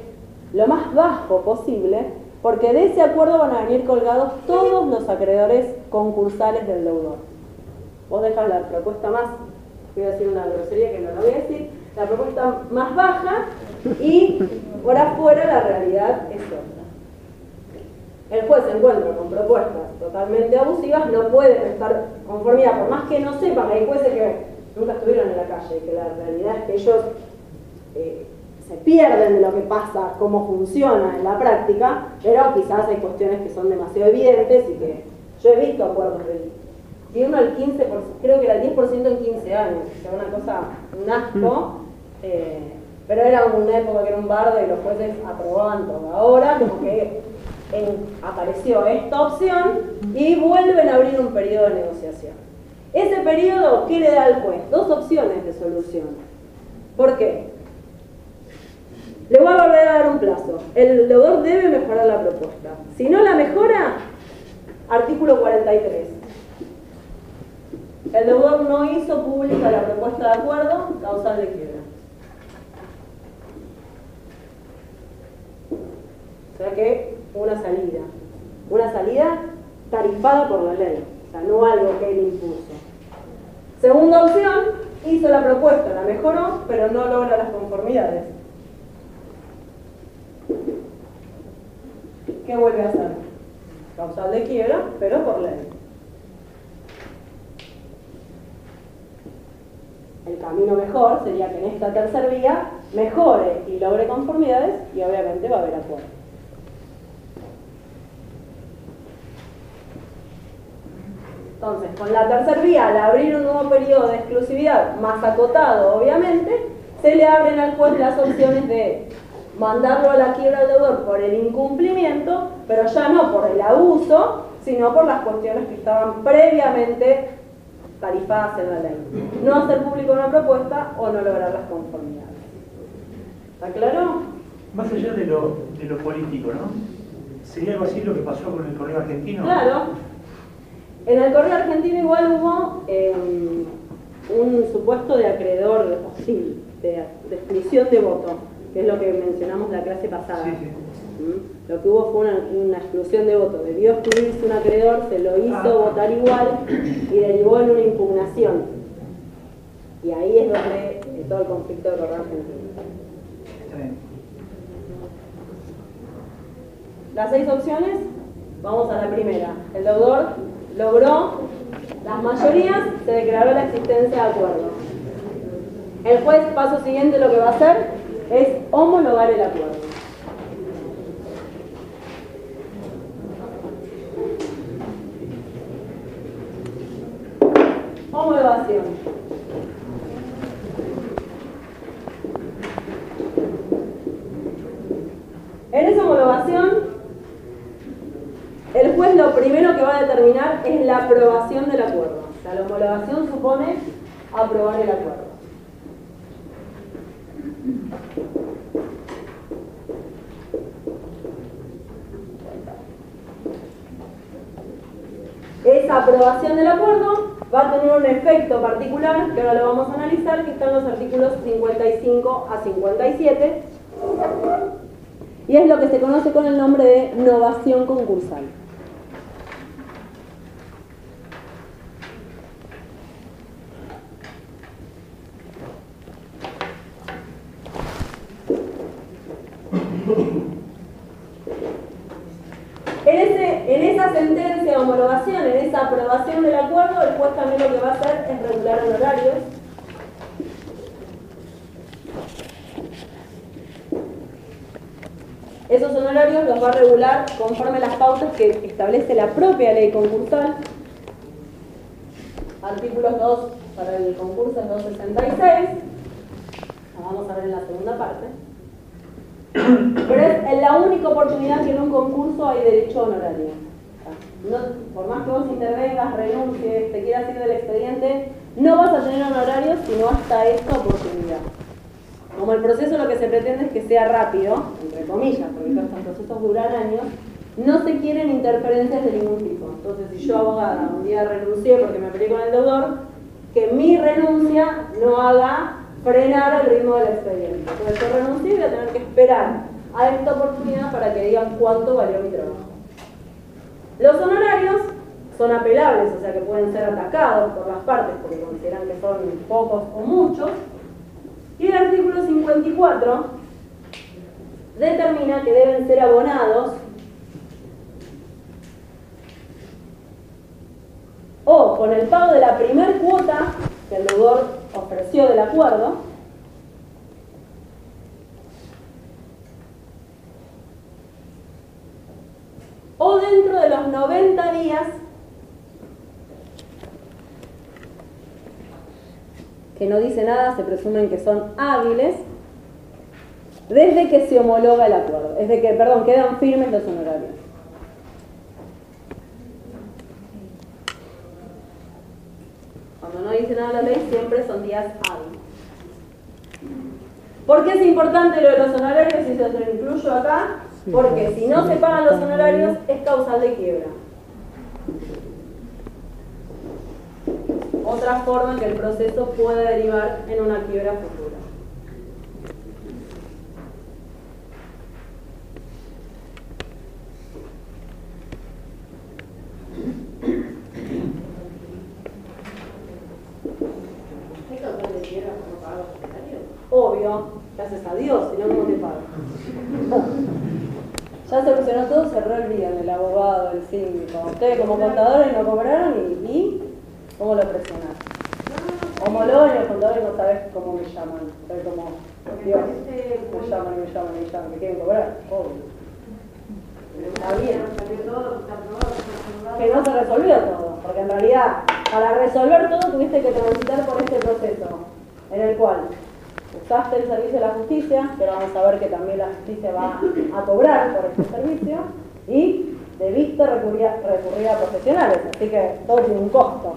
lo más bajo posible, porque de ese acuerdo van a venir colgados todos los acreedores concursales del deudor. Vos dejás la propuesta más, voy a decir una grosería que no la voy a decir, la propuesta más baja y por afuera la realidad es otra. El juez se encuentra con propuestas totalmente abusivas, no puede prestar conformidad, por más que no sepan, hay jueces que nunca estuvieron en la calle, y que la realidad es que ellos se pierden de lo que pasa, cómo funciona en la práctica, pero quizás hay cuestiones que son demasiado evidentes y que yo he visto acuerdos de uno al 15%, creo que era el 10% en 15 años, o sea, una cosa, un asco, pero era una época que era un bardo y los jueces aprobaban todo. Ahora como que apareció esta opción y vuelven a abrir un periodo de negociación. Ese periodo, ¿qué le da al juez? Dos opciones de solución. ¿Por qué? Le voy a volver a dar un plazo. El deudor debe mejorar la propuesta. Si no la mejora, artículo 43. El deudor no hizo pública la propuesta de acuerdo, causal de quiebra. O sea que una salida tarifada por la ley, o sea, no algo que él impuso. Segunda opción, hizo la propuesta, la mejoró, pero no logra las conformidades. ¿Qué vuelve a hacer? Causal de quiebra, pero por ley. El camino mejor sería que en esta tercera vía mejore y logre conformidades y obviamente va a haber acuerdo. Entonces, con la tercera vía, al abrir un nuevo periodo de exclusividad más acotado, obviamente, se le abren al juez las opciones de mandarlo a la quiebra al deudor por el incumplimiento, pero ya no por el abuso, sino por las cuestiones que estaban previamente tarifadas en la ley. No hacer público una propuesta o no lograr las conformidades. ¿Está claro? Más allá de lo político, ¿no? ¿Sería algo así lo que pasó con el Correo Argentino? Claro. En el Correo Argentino igual hubo un supuesto de acreedor hostil, de exclusión de voto, que es lo que mencionamos la clase pasada. Sí, sí. Lo que hubo fue una exclusión de voto. Debió excluirse un acreedor, se lo hizo votar igual y derivó en una impugnación. Y ahí es donde todo el conflicto del Correo Argentino. Está bien. Las 6 opciones, vamos a la primera. El deudor logró las mayorías, se declaró la existencia de acuerdo. El juez, paso siguiente, lo que va a hacer es homologar el acuerdo. Homologación. En esa homologación, el juez lo primero que va a determinar es la aprobación del acuerdo. O sea, la homologación supone aprobar el acuerdo. Esa aprobación del acuerdo va a tener un efecto particular, que ahora lo vamos a analizar, que están los artículos 55 a 57, y es lo que se conoce con el nombre de novación concursal. En esa sentencia de homologación, en esa aprobación del acuerdo, el juez también lo que va a hacer es regular honorarios. Esos honorarios los va a regular conforme a las pautas que establece la propia ley concursal. Artículos 2 para el concurso es 266. Lo vamos a ver en la segunda parte. Pero es la única oportunidad que en un concurso hay derecho a honorario. No, por más que vos intervengas, renuncies, te quieras ir del expediente, no vas a tener honorarios sino hasta esta oportunidad. Como el proceso lo que se pretende es que sea rápido, entre comillas, porque estos procesos duran años, no se quieren interferencias de ningún tipo. Entonces, si yo, abogada, un día renuncié porque me peleé con el deudor, que mi renuncia no haga frenar el ritmo del expediente. Entonces, yo renuncié y voy a tener que esperar a esta oportunidad para que digan cuánto valió mi trabajo. Los honorarios son apelables, o sea que pueden ser atacados por las partes porque consideran que son pocos o muchos. Y el artículo 54 determina que deben ser abonados o con el pago de la primer cuota que el deudor ofreció del acuerdo, o dentro de los 90 días que no dice nada, se presumen que son hábiles, desde que se homologa el acuerdo, es de que, perdón, quedan firmes los honorarios. Cuando no dice nada la ley, siempre son días hábiles. ¿Por qué es importante lo de los honorarios? Y se los incluyo acá, porque si no se pagan los honorarios, es causal de quiebra. Otra forma en que el proceso puede derivar en una quiebra futura. ¿Hay causal de quiebra por no pagar los honorarios? Obvio, gracias a Dios, si no, ¿cómo te pagan? Ya solucionó todo, se reolvidan el abogado, el síndico. Ustedes como contadores no cobraron y ¿cómo lo presionan? Homologan y los contadores no sabes cómo me llaman. ¿Sabes cómo? Dios, me llaman, me quieren cobrar, obvio. Está bien. Que no se resolvió todo, porque en realidad para resolver todo tuviste que transitar por este proceso, en el cual usaste el servicio de la justicia, pero vamos a ver que también la justicia va a cobrar por este servicio, y debiste recurrir a profesionales, así que todo tiene un costo.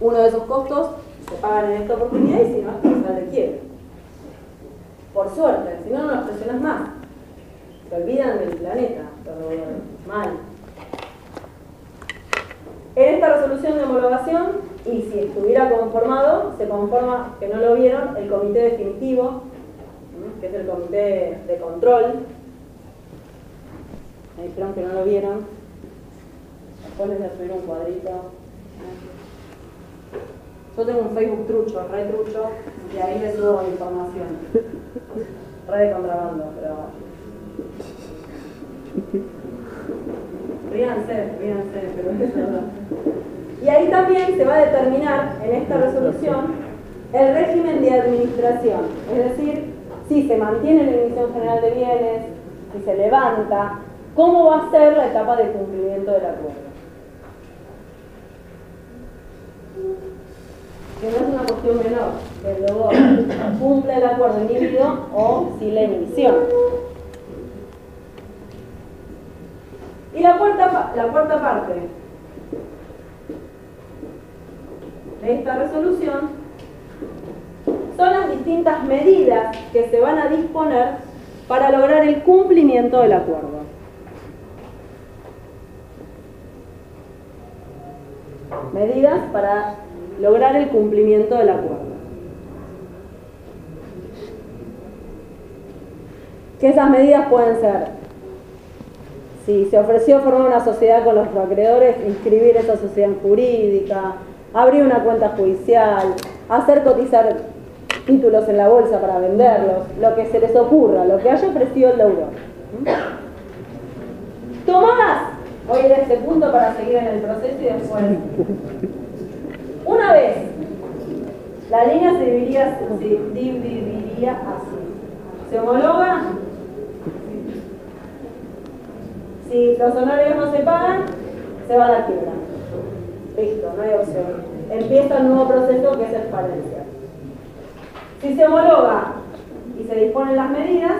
Uno de esos costos se pagan en esta oportunidad y si no, es causal de quiebra. Por suerte, si no, no los presionas más. Se olvidan del planeta, pero mal. En esta resolución de homologación, y si estuviera conformado, se conforma, que no lo vieron, el comité definitivo, que es el comité de control. Me dijeron que no lo vieron. Después les voy a subir un cuadrito. Yo tengo un Facebook trucho, re trucho, y ahí les subo información. Re de contrabando, pero... Ríanse, pero es verdad. Y ahí también se va a determinar, en esta resolución, el régimen de administración. Es decir, si se mantiene la Dirección General de Bienes, si se levanta, cómo va a ser la etapa de cumplimiento del acuerdo. Que no es una cuestión menor, que luego cumple el acuerdo inhibido o si la emisión. Y la cuarta parte de esta resolución son las distintas medidas que se van a disponer para lograr el cumplimiento del acuerdo. Medidas para lograr el cumplimiento del acuerdo. Que esas medidas pueden ser: si se ofreció formar una sociedad con los acreedores, inscribir esa sociedad jurídica, abrir una cuenta judicial, hacer cotizar títulos en la bolsa para venderlos, lo que se les ocurra, lo que haya ofrecido el deudor. Tomadas, voy a ir a este punto para seguir en el proceso y después. Una vez, la línea se dividiría así. Se homologa. Si los honorarios no se pagan, se va a la quiebra. Listo, no hay opción. Empieza un nuevo proceso que es el falencia. Si se homologa y se disponen las medidas.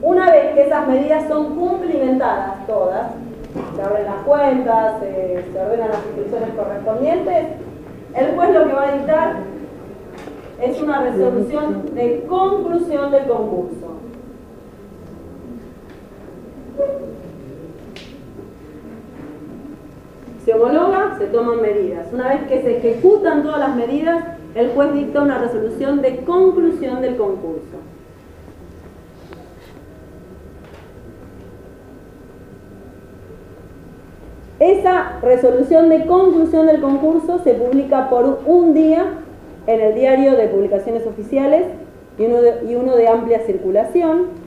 Una vez que esas medidas son cumplimentadas todas, se abren las cuentas, se ordenan las inscripciones correspondientes, el juez lo que va a dictar es una resolución de conclusión del concurso. Se homologa, se toman medidas. Una vez que se ejecutan todas las medidas, el juez dicta una resolución de conclusión del concurso. Esa resolución de conclusión del concurso se publica por un día en el diario de publicaciones oficiales y uno de amplia circulación.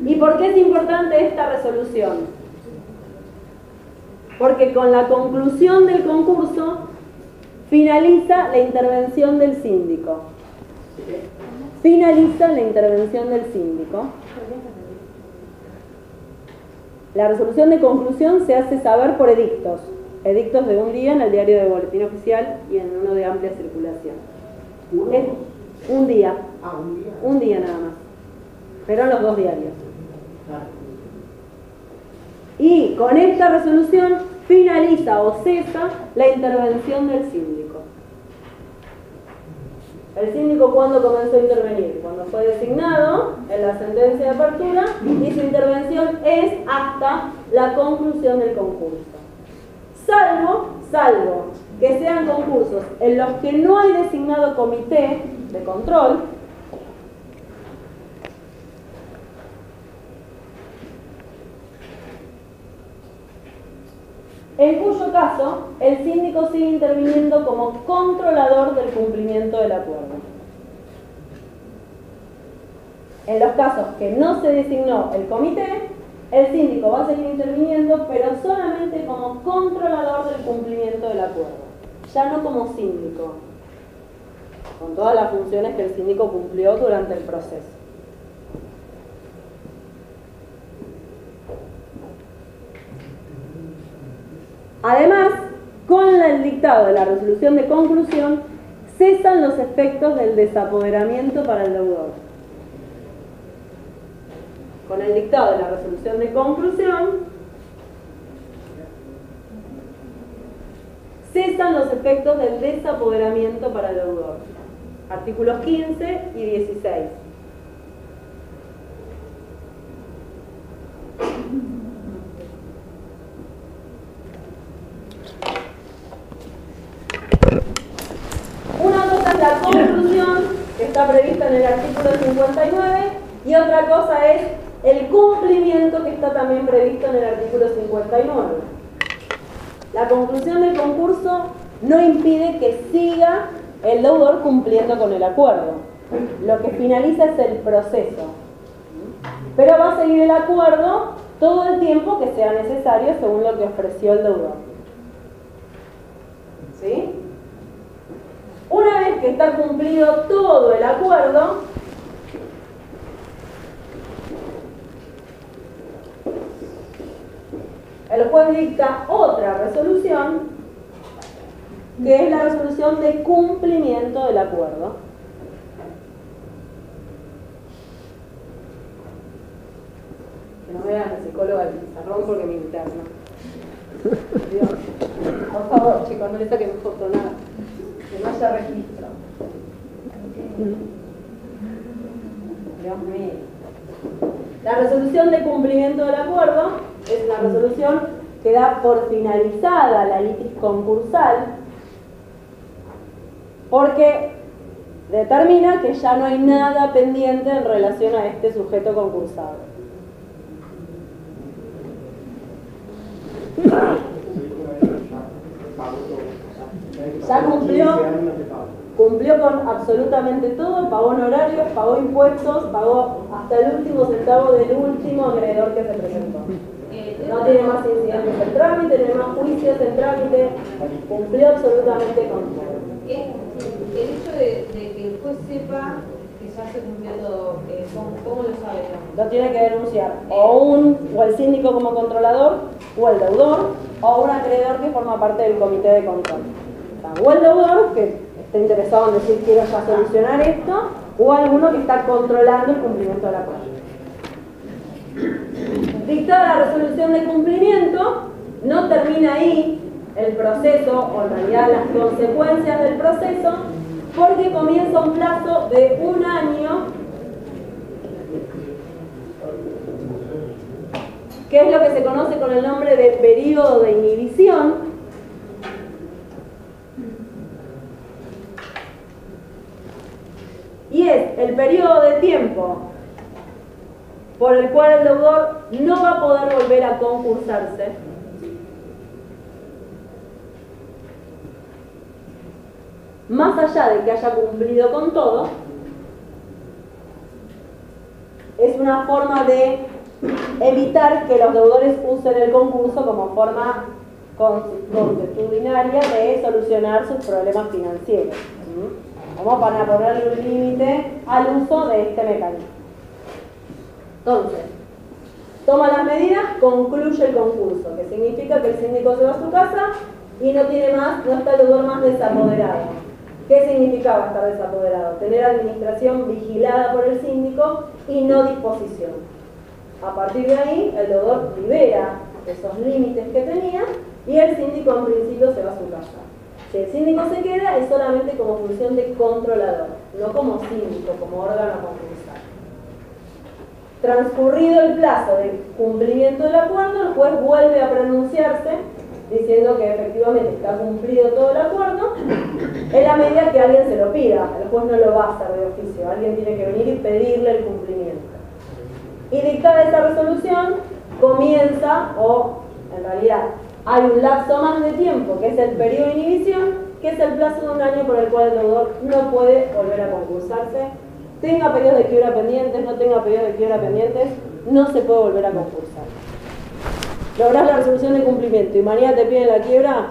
¿Y por qué es importante esta resolución? Porque con la conclusión del concurso finaliza la intervención del síndico. Finaliza la intervención del síndico. La resolución de conclusión se hace saber por edictos. Edictos de un día en el diario de Boletín Oficial y en uno de amplia circulación. Es un día. Un día nada más. Pero en los dos diarios. Y con esta resolución finaliza o cesa la intervención del síndico. El síndico, ¿cuándo comenzó a intervenir? Cuando fue designado en la sentencia de apertura, y su intervención es hasta la conclusión del concurso. Salvo que sean concursos en los que no hay designado comité de control, en cuyo caso el síndico sigue interviniendo como controlador del cumplimiento del acuerdo. En los casos que no se designó el comité, el síndico va a seguir interviniendo, pero solamente como controlador del cumplimiento del acuerdo, ya no como síndico, con todas las funciones que el síndico cumplió durante el proceso. Además, con el dictado de la resolución de conclusión, cesan los efectos del desapoderamiento para el deudor. Con el dictado de la resolución de conclusión, cesan los efectos del desapoderamiento para el deudor. Artículos 15 y 16. Una cosa es la conclusión, que está prevista en el artículo 59, y otra cosa es el cumplimiento, que está también previsto en el artículo 59. La conclusión del concurso no impide que siga el deudor cumpliendo con el acuerdo. Lo que finaliza es el proceso. Pero va a seguir el acuerdo todo el tiempo que sea necesario según lo que ofreció el deudor. ¿Sí? Una vez que está cumplido todo el acuerdo, el juez dicta otra resolución, que es la resolución de cumplimiento del acuerdo. Que no vean la psicóloga del pizarrón porque me interna. Dios, por favor, chicos, no le saquen foto, nada. Que no haya registro. Dios mío. La resolución de cumplimiento del acuerdo es una resolución que da por finalizada la litis concursal, porque determina que ya no hay nada pendiente en relación a este sujeto concursado. Ya cumplió con absolutamente todo, pagó honorarios, pagó impuestos, pagó hasta el último centavo del último acreedor que se presentó. No tiene más incidentes en trámite, no tiene más juicios en trámite, cumplió absolutamente con todo. El hecho de que el juez sepa que ya se cumplió todo, ¿cómo lo sabe? Lo tiene que denunciar o el síndico como controlador, o el deudor, o un acreedor que forma parte del comité de control. O sea, o el deudor, que está interesado en decir quiero ya solucionar esto, o alguno que está controlando el cumplimiento del acuerdo. Dictada la resolución de cumplimiento, no termina ahí el proceso, o en realidad las consecuencias del proceso, porque comienza un plazo de 1 año, que es lo que se conoce con el nombre de periodo de inhibición, y es el periodo de tiempo por el cual el deudor no va a poder volver a concursarse más allá de que haya cumplido con todo. Es una forma de evitar que los deudores usen el concurso como forma consuetudinaria de solucionar sus problemas financieros, como para ponerle un límite al uso de este mecanismo. Entonces, toma las medidas, concluye el concurso, que significa que el síndico se va a su casa y no está el deudor más desapoderado. ¿Qué significaba estar desapoderado? Tener administración vigilada por el síndico y no disposición. A partir de ahí, el deudor libera esos límites que tenía y el síndico en principio se va a su casa. Si el síndico se queda, es solamente como función de controlador, no como síndico, como órgano concursal. Transcurrido el plazo de cumplimiento del acuerdo, el juez vuelve a pronunciarse diciendo que efectivamente está cumplido todo el acuerdo, en la medida que alguien se lo pida. El juez no lo va a hacer de oficio, alguien tiene que venir y pedirle el cumplimiento. Y dictada esa resolución, comienza, o en realidad hay un lapso más de tiempo, que es el periodo de inhibición, que es el plazo de 1 año por el cual el deudor no puede volver a concursarse. Tenga pedidos de quiebra pendientes, no tenga pedidos de quiebra pendientes, no se puede volver a concursar. Lográs la resolución de cumplimiento y mañana te piden la quiebra,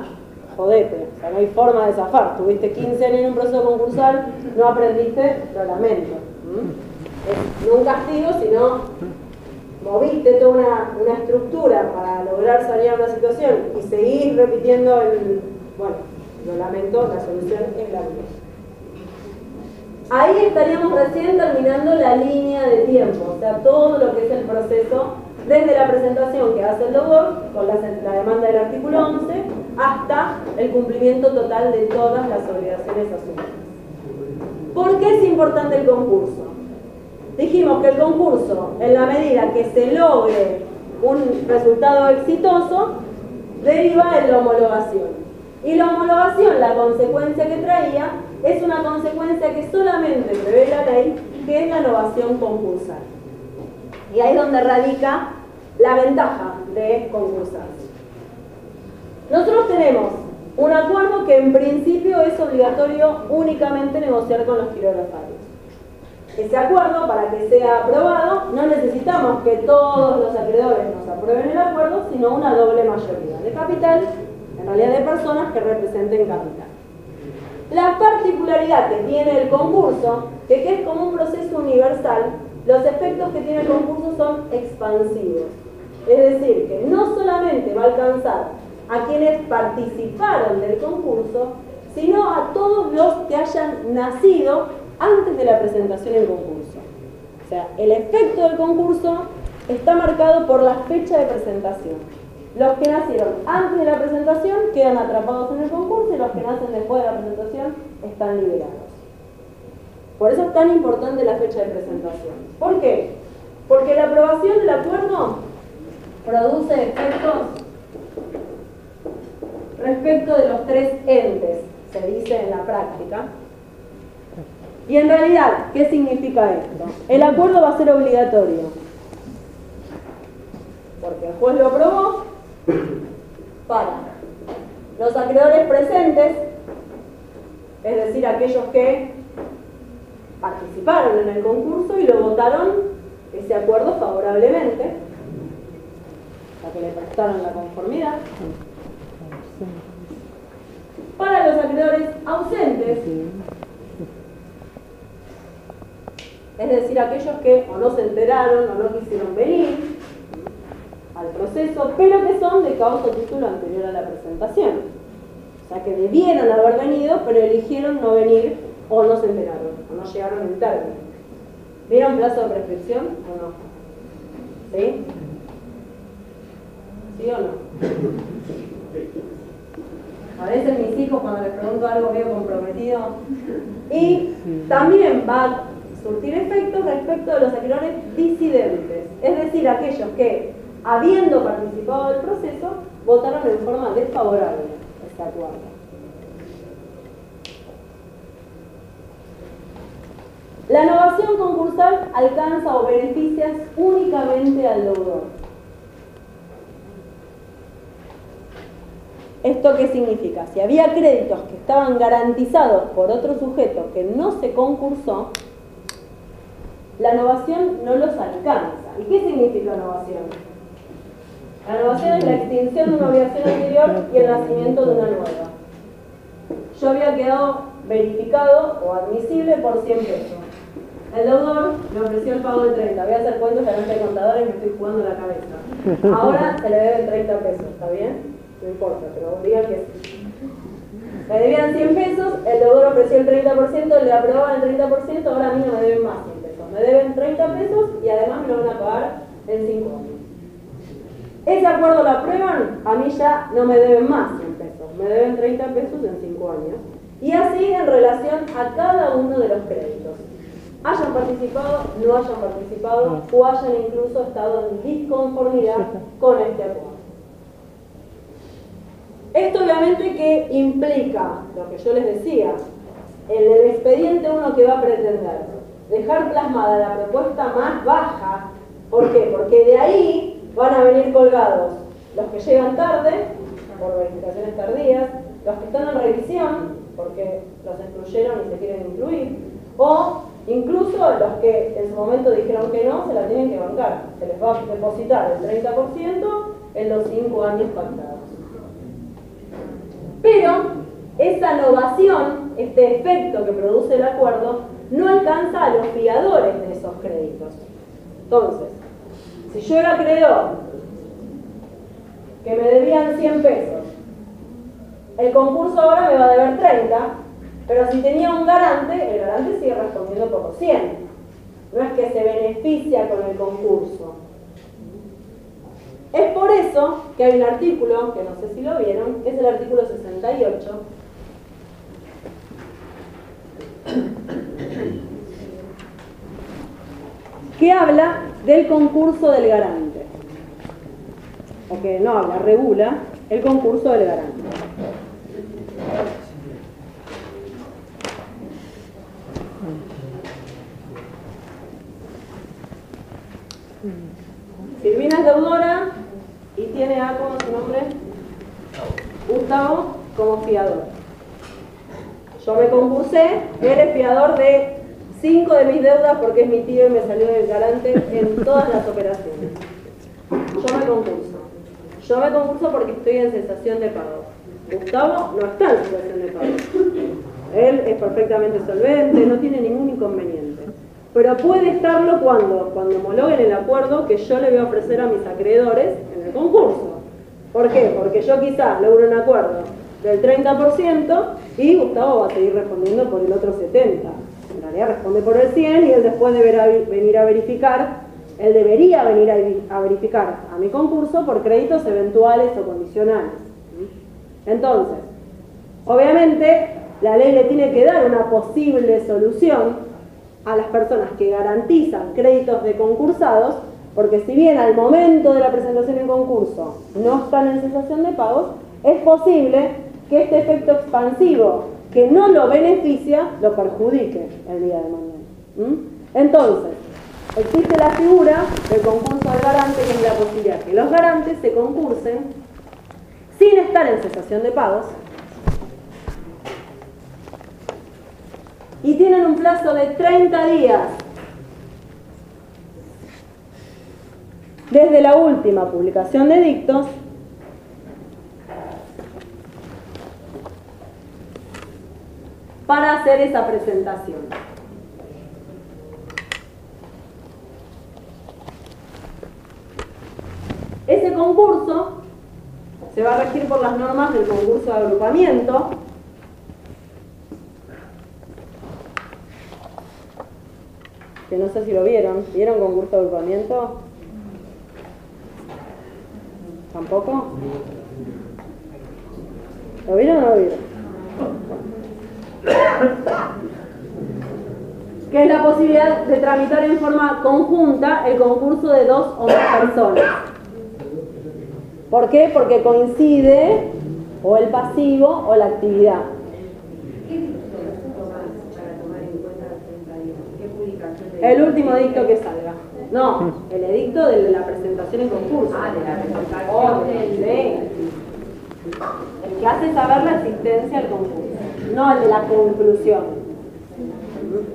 jodete, o sea, no hay forma de zafar. Tuviste 15 años en un proceso concursal, no aprendiste, lo lamento. No un castigo, sino moviste toda una estructura para lograr sanear una situación y seguir repitiendo bueno, lo lamento, la solución es la misma. Ahí estaríamos recién terminando la línea de tiempo, o sea, todo lo que es el proceso desde la presentación que hace el deudor con la demanda del artículo 11 hasta el cumplimiento total de todas las obligaciones asumidas. ¿Por qué es importante el concurso? Dijimos que el concurso, en la medida que se logre un resultado exitoso, deriva en la homologación. Y la homologación, la consecuencia que traía, es una consecuencia que solamente prevé la ley, que es la innovación concursal. Y ahí es donde radica la ventaja de concursarse. Nosotros tenemos un acuerdo que en principio es obligatorio únicamente negociar con los quirógrafos. Ese acuerdo, para que sea aprobado, no necesitamos que todos los acreedores nos aprueben el acuerdo, sino una doble mayoría de capital, en realidad de personas que representen capital. La particularidad que tiene el concurso, que es como un proceso universal, los efectos que tiene el concurso son expansivos. Es decir, que no solamente va a alcanzar a quienes participaron del concurso, sino a todos los que hayan nacido antes de la presentación en concurso. O sea, el efecto del concurso está marcado por la fecha de presentación. Los que nacieron antes de la presentación quedan atrapados en el concurso y los que nacen después de la presentación están liberados. Por eso es tan importante la fecha de presentación. ¿Por qué? Porque la aprobación del acuerdo produce efectos respecto de los 3 entes, se dice en la práctica. Y en realidad, ¿qué significa esto? El acuerdo va a ser obligatorio, porque el juez lo aprobó para los acreedores presentes, es decir, aquellos que participaron en el concurso y lo votaron ese acuerdo favorablemente, a que le prestaron la conformidad. Para los acreedores ausentes, decir, aquellos que o no se enteraron o no quisieron venir al proceso, pero que son de causa o título anterior a la presentación. O sea, que debieron haber venido, pero eligieron no venir o no se enteraron, o no llegaron en término. ¿Vieron plazo de prescripción o no? ¿Sí? ¿Sí o no? A veces mis hijos cuando les pregunto algo medio comprometido. Y también va a surtir efectos respecto de los acreedores disidentes, es decir, aquellos que, habiendo participado del proceso, votaron en forma desfavorable este acuerdo. La novación concursal alcanza o beneficia únicamente al deudor. ¿Esto qué significa? Si había créditos que estaban garantizados por otro sujeto que no se concursó, la novación no los alcanza. ¿Y qué significa novación? La novación es la extinción de una obligación anterior y el nacimiento de una nueva. Yo había quedado verificado o admisible por 100 pesos. El deudor me ofreció el pago de 30. Voy a hacer cuentos delante del contador y me estoy jugando la cabeza. Ahora se le deben 30 pesos, ¿está bien? No importa, pero digan que sí. Me debían 100 pesos, el deudor ofreció el 30%, le aprobaban el 30%, ahora a mí no me deben más 100 pesos. Me deben 30 pesos y además me lo van a pagar en 5 años. Ese acuerdo lo aprueban, a mí ya no me deben más 100 pesos, me deben 30 pesos en 5 años. Y así en relación a cada uno de los créditos. Hayan participado, no hayan participado o hayan incluso estado en disconformidad con este acuerdo. Esto obviamente que implica, lo que yo les decía, en el expediente uno que va a pretender dejar plasmada la propuesta más baja. ¿Por qué? Porque de ahí van a venir colgados los que llegan tarde, por verificaciones tardías, los que están en revisión, porque los excluyeron y se quieren incluir, o incluso los que en su momento dijeron que no, se la tienen que bancar. Se les va a depositar el 30% en los 5 años pactados. Pero esa novación, este efecto que produce el acuerdo, no alcanza a los fiadores de esos créditos. Entonces, si yo era acreedor que me debían 100 pesos, el concurso ahora me va a deber 30, pero si tenía un garante, el garante sigue respondiendo por los 100. No es que se beneficia con el concurso. Es por eso que hay un artículo, que no sé si lo vieron, es el artículo 68, que habla del concurso del garante. O que no habla, regula el concurso del garante. Silvina es deudora y tiene a, ¿cómo es su nombre? Gustavo como fiador. Yo me concursé, él es fiador de 5 de mis deudas porque es mi tío y me salió del garante en todas las operaciones. Yo me concurso porque estoy en cesación de pago. Gustavo no está en cesación de pago. Él es perfectamente solvente, no tiene ningún inconveniente. Pero puede estarlo cuando homologuen el acuerdo que yo le voy a ofrecer a mis acreedores en el concurso. ¿Por qué? Porque yo quizás logro un acuerdo del 30% y Gustavo va a seguir respondiendo por el otro 70%. En realidad responde por el 100% y él después deberá venir a verificar, él debería venir a verificar a mi concurso por créditos eventuales o condicionales. Entonces, obviamente, la ley le tiene que dar una posible solución a las personas que garantizan créditos de concursados, porque si bien al momento de la presentación en concurso no están en cesación de pagos, es posible que este efecto expansivo que no lo beneficia, lo perjudique el día de mañana. Entonces, existe la figura del concurso del garante, que es la posibilidad que los garantes se concursen sin estar en cesación de pagos y tienen un plazo de 30 días desde la última publicación de dictos para hacer esa presentación. concurso se va a regir por las normas del concurso de agrupamiento. Que no sé si lo vieron. ¿Vieron concurso de agrupamiento? ¿Tampoco? ¿Lo vieron o no lo vieron? Que es la posibilidad de tramitar en forma conjunta el concurso de 2 o más personas. ¿Por qué? Porque coincide o el pasivo o la actividad. ¿Qué dicto para tomar en cuenta los 30 días? ¿Qué publicación de El último edicto que salga. No, el edicto de la presentación en concurso. Ah, de la presentación Oh, del... sí. El que hace saber la existencia del concurso, no el de la conclusión.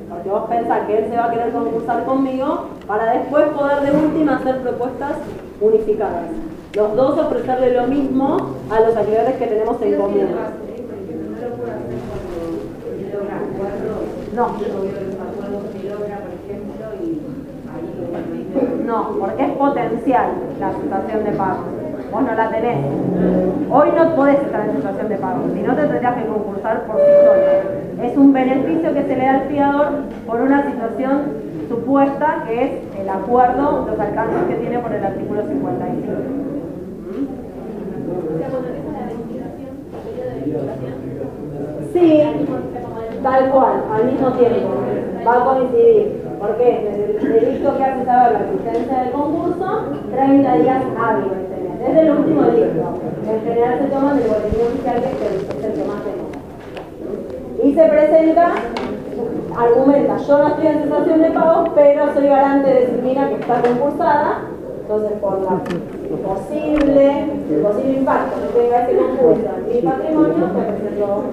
Porque vos pensás que él se va a querer concursar conmigo para después poder de última hacer propuestas unificadas. Los dos ofrecerle lo mismo a los acreedores que tenemos en común. No lo puedo hacer cuando logra acuerdos. No. Yo veo los acuerdos que logra, por ejemplo, y ahí lo No, porque es potencial la cesación de pago. Vos no la tenés. Hoy no podés estar en cesación de pago, si no te tendrías que concursar por sí solo. Es un beneficio que se le da al fiador por una situación supuesta que es el acuerdo, los alcances que tiene por el artículo 55. O sea, cuando empieza la verificación, el periodo de verificación, Sí, tal cual, al mismo tiempo. Va a coincidir. ¿Por qué? El edicto que hace saber la existencia del concurso, 30 días hábiles tenés. Desde el último edicto. En general se toma del boletín oficial, que es el que más tenemos. Y se presenta, argumenta, yo no estoy en cesación de pagos, pero soy garante de Silvina que está concursada. Entonces, por la posible impacto que tenga este concurso en mi patrimonio, me presento.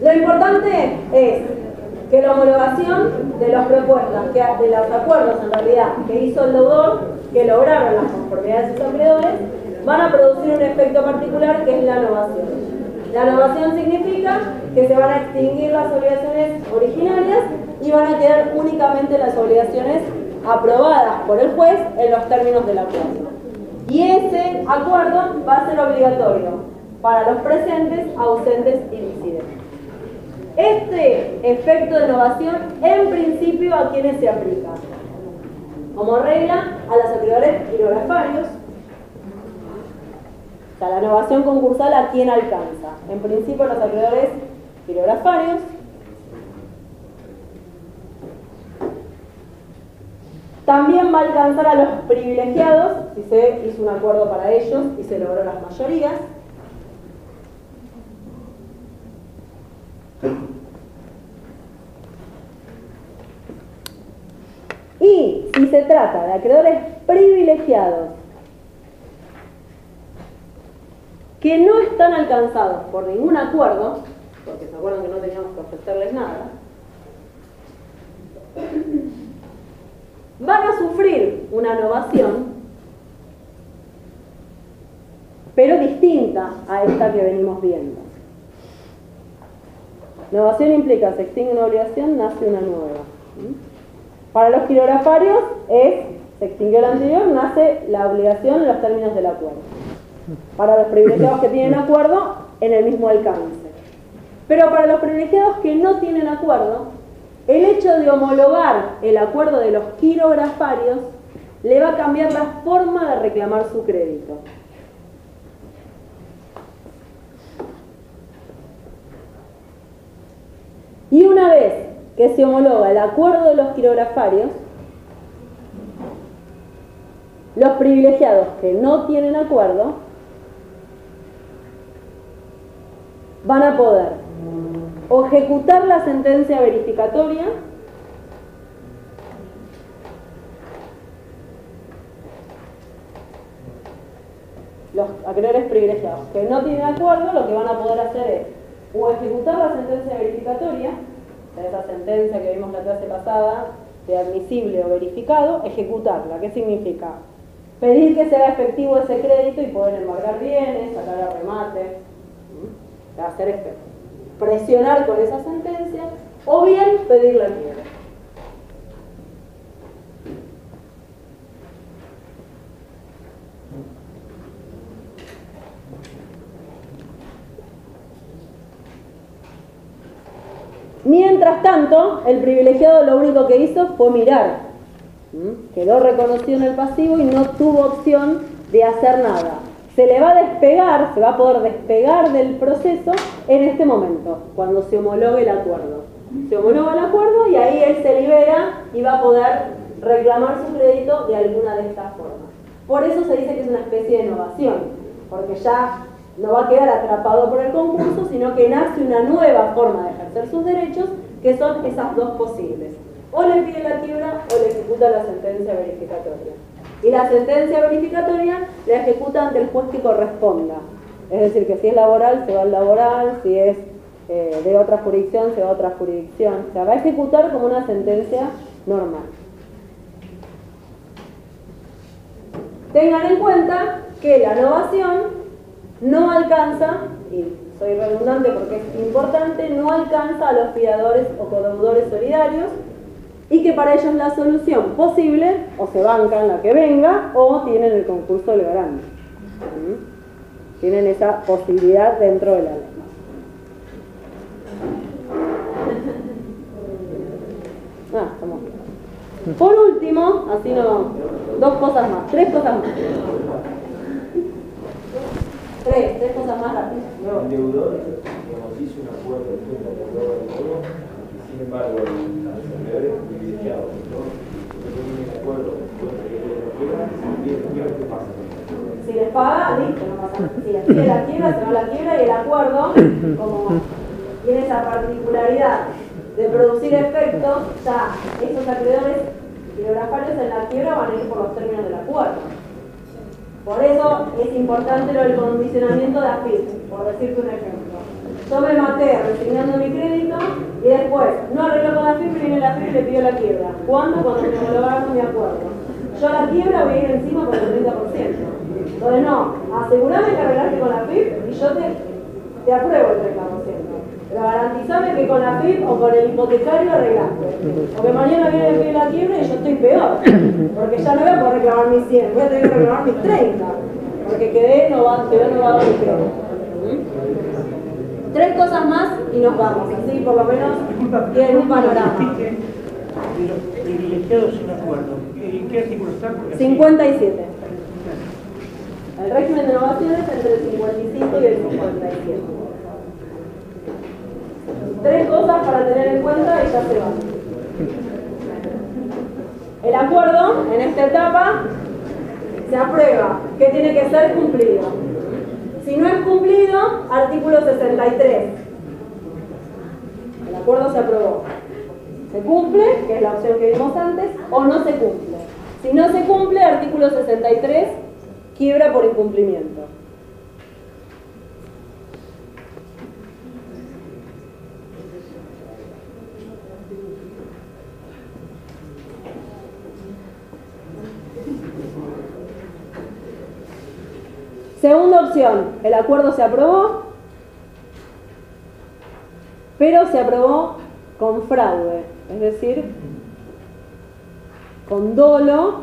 Lo importante es que la homologación de las propuestas, de los acuerdos en realidad que hizo el deudor, que lograron las conformidades de sus acreedores, van a producir un efecto particular que es la novación. La novación significa que se van a extinguir las obligaciones originarias y van a quedar únicamente las obligaciones aprobadas por el juez en los términos del acuerdo. Y ese acuerdo va a ser obligatorio para los presentes, ausentes y disidentes. Este efecto de novación, en principio, ¿a quiénes se aplica? Como regla, a los acreedores quirografarios. O sea, la novación concursal, ¿a quién alcanza? En principio, los acreedores quirografarios. También va a alcanzar a los privilegiados, si se hizo un acuerdo para ellos y se logró las mayorías. Y si se trata de acreedores privilegiados que no están alcanzados por ningún acuerdo, porque se acuerdan que no teníamos que ofrecerles nada, van a sufrir una novación, pero distinta a esta que venimos viendo. Novación implica, se extingue una obligación, nace una nueva. Para los quirografarios se extinguió la anterior, nace la obligación en los términos del acuerdo. Para los privilegiados que tienen acuerdo, en el mismo alcance. Pero para los privilegiados que no tienen acuerdo, el hecho de homologar el acuerdo de los quirografarios le va a cambiar la forma de reclamar su crédito. Y una vez que se homologa el acuerdo de los quirografarios, los privilegiados que no tienen acuerdo van a poder o ejecutar la sentencia verificatoria los acreedores privilegiados que no tienen acuerdo, lo que van a poder hacer es o ejecutar la sentencia verificatoria, o sea, esa sentencia que vimos la clase pasada de admisible o verificado, ejecutarla. ¿Qué significa? Pedir que se haga efectivo ese crédito y poder embargar bienes, sacar a remate, hacer efecto, presionar con esa sentencia, o bien pedir la quiebra. Mientras tanto, el privilegiado lo único que hizo fue mirar. Quedó reconocido en el pasivo y no tuvo opción de hacer nada. Se le va a despegar, se va a poder despegar del proceso en este momento, cuando se homologue el acuerdo. Se homologa el acuerdo y ahí él se libera y va a poder reclamar su crédito de alguna de estas formas. Por eso se dice que es una especie de innovación, porque ya no va a quedar atrapado por el concurso, sino que nace una nueva forma de ejercer sus derechos, que son esas dos posibles. O le pide la quiebra o le ejecuta la sentencia verificatoria. Y la sentencia verificatoria la ejecuta ante el juez que corresponda. Es decir, que si es laboral, se va al laboral, si es de otra jurisdicción, se va a otra jurisdicción. O sea, va a ejecutar como una sentencia normal. Tengan en cuenta que la novación no alcanza, y soy redundante porque es importante, no alcanza a los fiadores o codeudores solidarios, y que para ellos la solución posible, o se bancan la que venga, o tienen el concurso del garante. Tienen esa posibilidad dentro de la ley. Estamos bien. Por último, así no, tres cosas más. Tres cosas más rápidas. El deudor, digamos, hizo un acuerdo de cuenta con el deudor, sin embargo, los acreedores privilegiados, ¿no? No tienen acuerdo con cuenta que ¿qué pasa? Si les paga, listo, no pasa nada. Si les pide la quiebra, se va a la quiebra y el acuerdo, como tiene esa particularidad de producir efectos, ya esos acreedores bibliografarios en la quiebra van a ir por los términos del acuerdo. Por eso es importante lo del condicionamiento de AFIP, por decirte un ejemplo. Yo me maté resignando mi crédito y después no arreglo con AFIP y viene la AFIP y le pido la quiebra. ¿Cuándo? Cuando me homologaron mi acuerdo. Yo a la quiebra voy a ir encima con el 30%. Entonces no, asegurame que arreglaste con AFIP y yo te apruebo el 30%. Pero garantizame que con la FIP o con el hipotecario arreglaste. Porque mañana viene el pie la quiebra y yo estoy peor. Porque ya no voy a poder reclamar mis 100, voy a tener que reclamar mis 30. Porque quedé novado mi crédito. Tres cosas más y nos vamos. Así por lo menos tienen un panorama. De los privilegiados sin acuerdo. ¿En qué artículo está? 57. El régimen de innovaciones entre el 55 y el 57. Tres cosas para tener en cuenta y ya se van. El acuerdo, en esta etapa, se aprueba que tiene que ser cumplido. Si no es cumplido, artículo 63. El acuerdo se aprobó. Se cumple, que es la opción que vimos antes, o no se cumple. Si no se cumple, artículo 63, quiebra por incumplimiento. Segunda opción, el acuerdo se aprobó, pero se aprobó con fraude, es decir, con dolo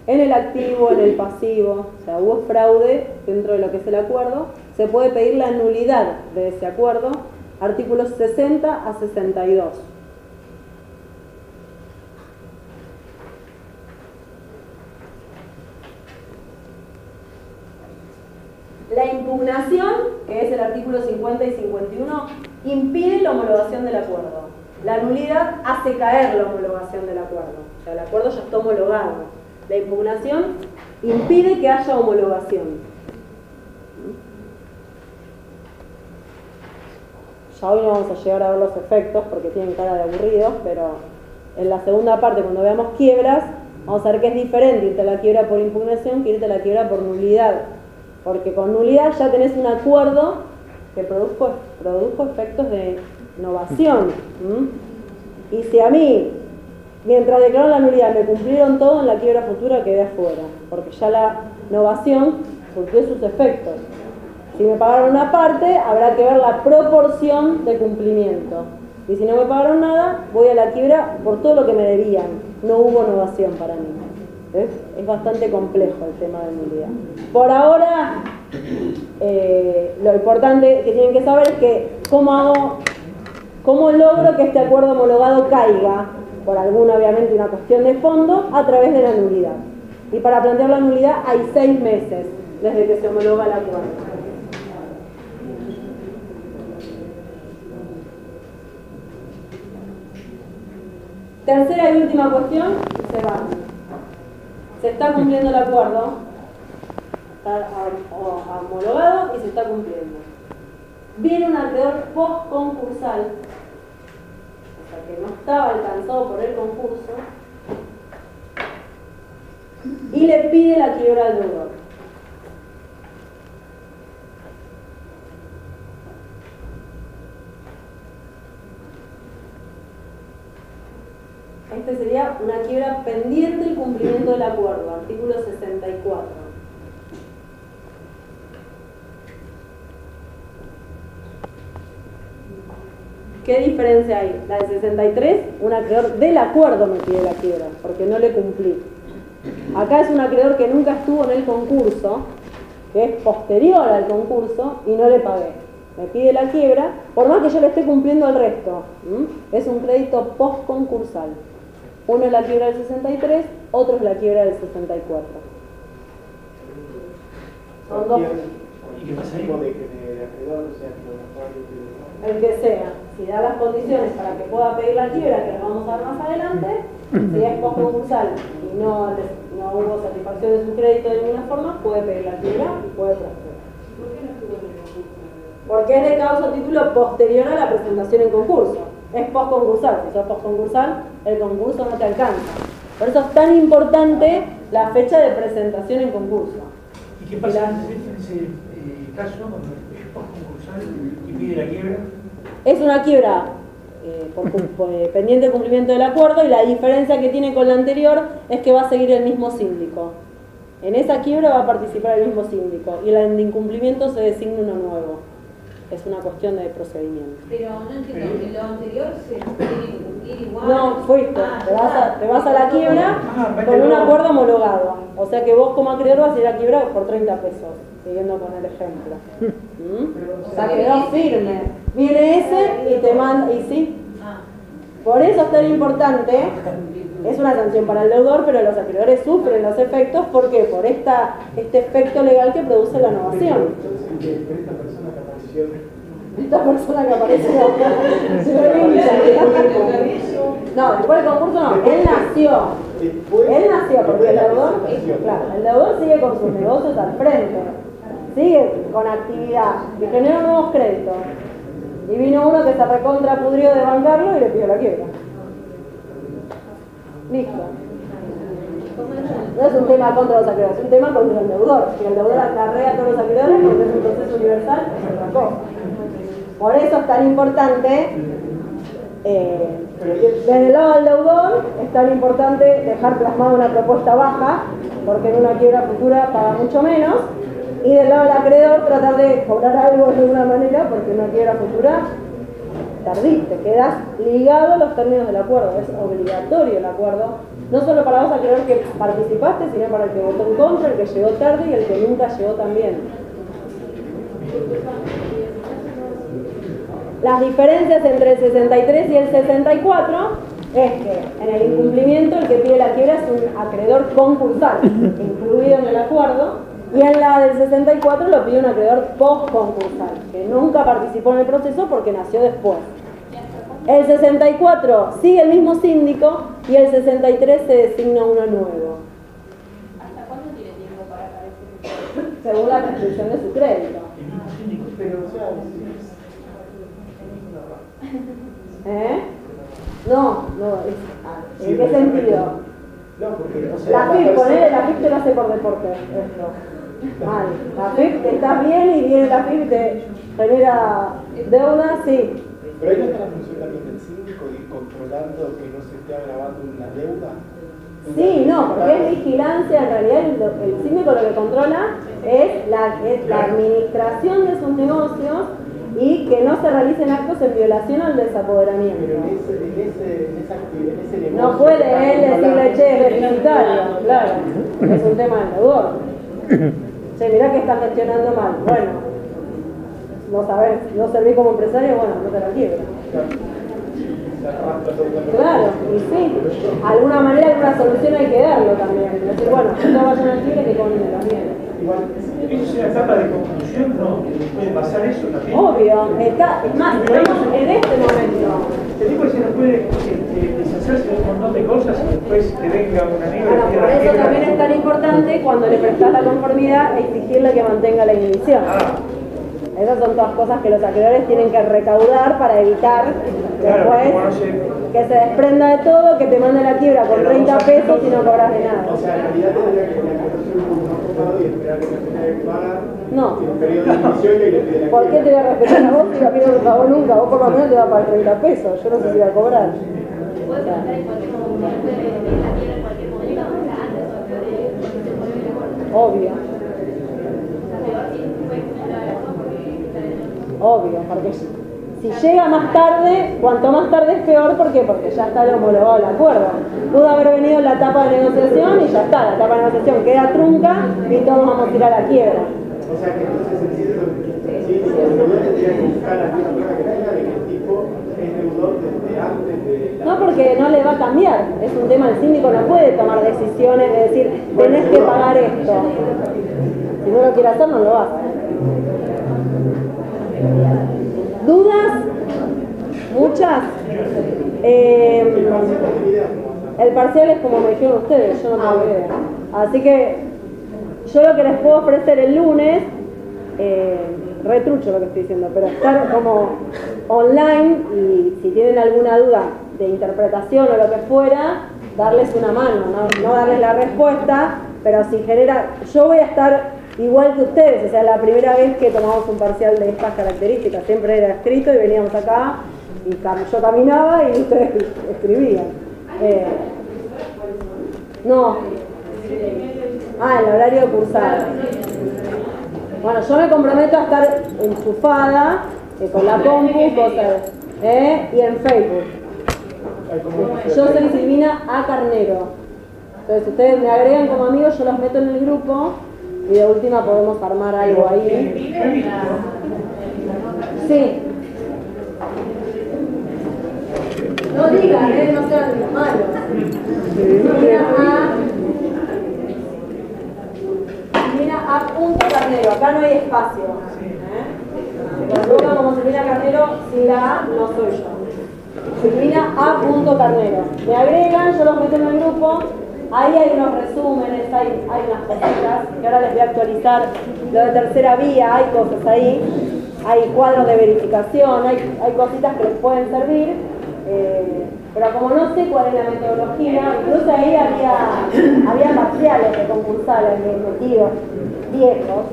en el activo, en el pasivo, o sea, hubo fraude dentro de lo que es el acuerdo. Se puede pedir la nulidad de ese acuerdo, artículos 60 a 62. La impugnación, que es el artículo 50 y 51, impide la homologación del acuerdo. La nulidad hace caer la homologación del acuerdo. O sea, el acuerdo ya está homologado. La impugnación impide que haya homologación. Ya hoy no vamos a llegar a ver los efectos porque tienen cara de aburridos, pero en la segunda parte, cuando veamos quiebras, vamos a ver que es diferente irte a la quiebra por impugnación que irte a la quiebra por nulidad. Porque con nulidad ya tenés un acuerdo que produjo efectos de novación. Y si a mí, mientras declararon la nulidad, me cumplieron todo, en la quiebra futura quedé afuera, porque ya la novación cumplió sus efectos. Si me pagaron una parte, habrá que ver la proporción de cumplimiento. Y si no me pagaron nada, voy a la quiebra por todo lo que me debían. No hubo novación para mí. Es bastante complejo el tema de nulidad. Por ahora, lo importante que tienen que saber es que cómo hago ¿Cómo logro que este acuerdo homologado caiga? Por alguna, obviamente, una cuestión de fondo, a través de la nulidad. Y para plantear la nulidad hay 6 meses desde que se homologa el acuerdo. Tercera y última cuestión, se va. Se está cumpliendo el acuerdo, está homologado y se está cumpliendo. Viene un acreedor post-concursal, o sea que no estaba alcanzado por el concurso, y le pide la quiebra al deudor. Este sería una quiebra pendiente el cumplimiento del acuerdo, artículo 64. ¿Qué diferencia hay? La del 63, un acreedor del acuerdo me pide la quiebra, porque no le cumplí. Acá es un acreedor que nunca estuvo en el concurso, que es posterior al concurso, y no le pagué. Me pide la quiebra, por más que yo le esté cumpliendo el resto. Es un crédito post-concursal. Uno es la quiebra del 63, otro es la quiebra del 64. Son dos. ¿Y qué pasa ahí? El que sea. Si da las condiciones para que pueda pedir la quiebra, que lo vamos a ver más adelante, si es post-concursal y no hubo satisfacción de su crédito de ninguna forma, puede pedir la quiebra y puede prosperar. ¿Por qué no estuvo en el concurso? Porque es de causa o título posterior a la presentación en concurso. Es post-concursal. Si sos post-concursal, el concurso no te alcanza. Por eso es tan importante la fecha de presentación en concurso. ¿Y qué pasa en ese caso cuando es post-concursal y pide la quiebra? Es una quiebra pendiente de cumplimiento del acuerdo, y la diferencia que tiene con la anterior es que va a seguir el mismo síndico. En esa quiebra va a participar el mismo síndico y en el incumplimiento se designa uno nuevo. Es una cuestión de procedimiento. Pero no entiendo, en lo anterior se tiene que cumplir igual. No, fuiste. Te vas a la quiebra con un acuerdo homologado. O sea que vos como acreedor vas a ir a quiebra por 30 pesos, siguiendo con el ejemplo. O sea, quedó firme. Viene ese y te manda, y sí. Por eso es tan importante, es una sanción para el deudor, pero los acreedores sufren los efectos. ¿Por qué? Por este efecto legal que produce la novación. Esta persona que apareció. No, después del concurso no, él nació. Él nació porque el deudor, claro, el deudor sigue con sus negocios al frente, sigue con actividad y genera nuevos créditos. Y vino uno que se recontrapudrió de bancarlo y le pidió la quiebra. Listo. No es un tema contra los acreedores, es un tema contra el deudor. Si el deudor acarrea a todos los acreedores porque es un proceso universal, es otra cosa. Por eso es tan importante, desde el lado del deudor, es tan importante dejar plasmada una propuesta baja, porque en una quiebra futura paga mucho menos, y del lado del acreedor tratar de cobrar algo de alguna manera, porque en una quiebra futura tardiste, quedás ligado a los términos del acuerdo, es obligatorio el acuerdo, no solo para vos acreedor que participaste, sino para el que votó en contra, el que llegó tarde y el que nunca llegó también. Las diferencias entre el 63 y el 64 es que en el incumplimiento el que pide la quiebra es un acreedor concursal, incluido en el acuerdo, y en la del 64 lo pide un acreedor post-concursal, que nunca participó en el proceso porque nació después. El 64 sigue el mismo síndico y el 63 se designa uno nuevo. ¿Hasta cuándo tiene tiempo para aparecer? Según la prescripción de su crédito. No, ¿en qué sentido? La FIP, ponele, la FIP te lo hace por deporte, esto. Mal. La FIP, estás bien y viene la FIP y te genera deuda, sí. Pero ahí no está la función también del síndico de ir controlando que no se esté agravando una deuda. Sí, no, porque es vigilancia, en realidad el síndico lo que controla es la administración de sus negocios y que no se realicen actos en violación al desapoderamiento. Pero en ese negocio... No puede él decirle, che, es deficitario, claro, es un tema del deudor. Che, mirá que estás gestionando mal. Bueno, no sabés, no servís como empresario, bueno, no te la quiebra. Claro, y sí, alguna manera, alguna solución hay que darlo también. Es decir, bueno, no vayan al libre que comen también. Igual, eso es una etapa de conclusión, ¿no? ¿Puede pasar eso también? Obvio, está, es más, estamos en este momento. El tipo se nos puede deshacerse de un montón de cosas y después que venga una negra. Bueno, por eso también es tan importante cuando le prestás la conformidad exigirle que mantenga la inhibición. Esas son todas cosas que los acreedores tienen que recaudar para evitar después que se desprenda de todo, que te mande la quiebra con 30 pesos y no cobras de nada. O sea, en realidad tendría que poner y esperar que termine de pagar. No. En un periodo de inicio y le pide la ¿Por qué te voy a respetar a vos si a mí no me pagó nunca? Vos por lo menos te vas a pagar 30 pesos, yo no sé si voy a cobrar. Puede preguntar en cualquier momento, puede pedir la quiebra en cualquier momento, o sea, antes o después de cuando se pone de acuerdo. Obvio. Obvio, porque si llega más tarde, cuanto más tarde es peor, ¿por qué? Porque ya está homologado el acuerdo. Pudo haber venido la etapa de negociación y ya está, la etapa de negociación queda trunca y todos vamos a ir a la quiebra. O sea que entonces el síndico tendría que buscar alguna prueba que tenga de que el tipo es deudor desde antes de la... No, porque no le va a cambiar, es un tema, el síndico no puede tomar decisiones de decir, tenés que pagar esto. Si no lo quiere hacer, no lo va a hacer. ¿Dudas? ¿Muchas? El parcial es como me dijeron ustedes, yo no tengo idea. Así que yo lo que les puedo ofrecer el lunes, retrucho lo que estoy diciendo, pero estar como online y si tienen alguna duda de interpretación o lo que fuera, darles una mano, no darles la respuesta, pero si genera, yo voy a estar igual que ustedes, o sea, la primera vez que tomamos un parcial de estas características, siempre era escrito y veníamos acá y yo caminaba y ustedes escribían. No. El horario cursado. Bueno, yo me comprometo a estar enchufada con la compu, cosas, y en Facebook. Yo soy Silvina A. Carnero. Entonces, ustedes me agregan como amigos, yo los meto en el grupo. Y de última podemos armar algo ahí. Sí. No digan, no sean malos. Silvina A. Carnero, acá no hay espacio. Cuando pongan como Silvina Carnero, si la A no soy yo. Silvina A. Carnero. Me agregan, yo los meto en el grupo. Ahí hay unos resúmenes, hay unas cositas que ahora les voy a actualizar. Lo de tercera vía, hay cosas ahí. Hay cuadros de verificación, hay cositas que les pueden servir. Pero como no sé cuál es la metodología, incluso ahí había parciales de concursales metidos, viejos,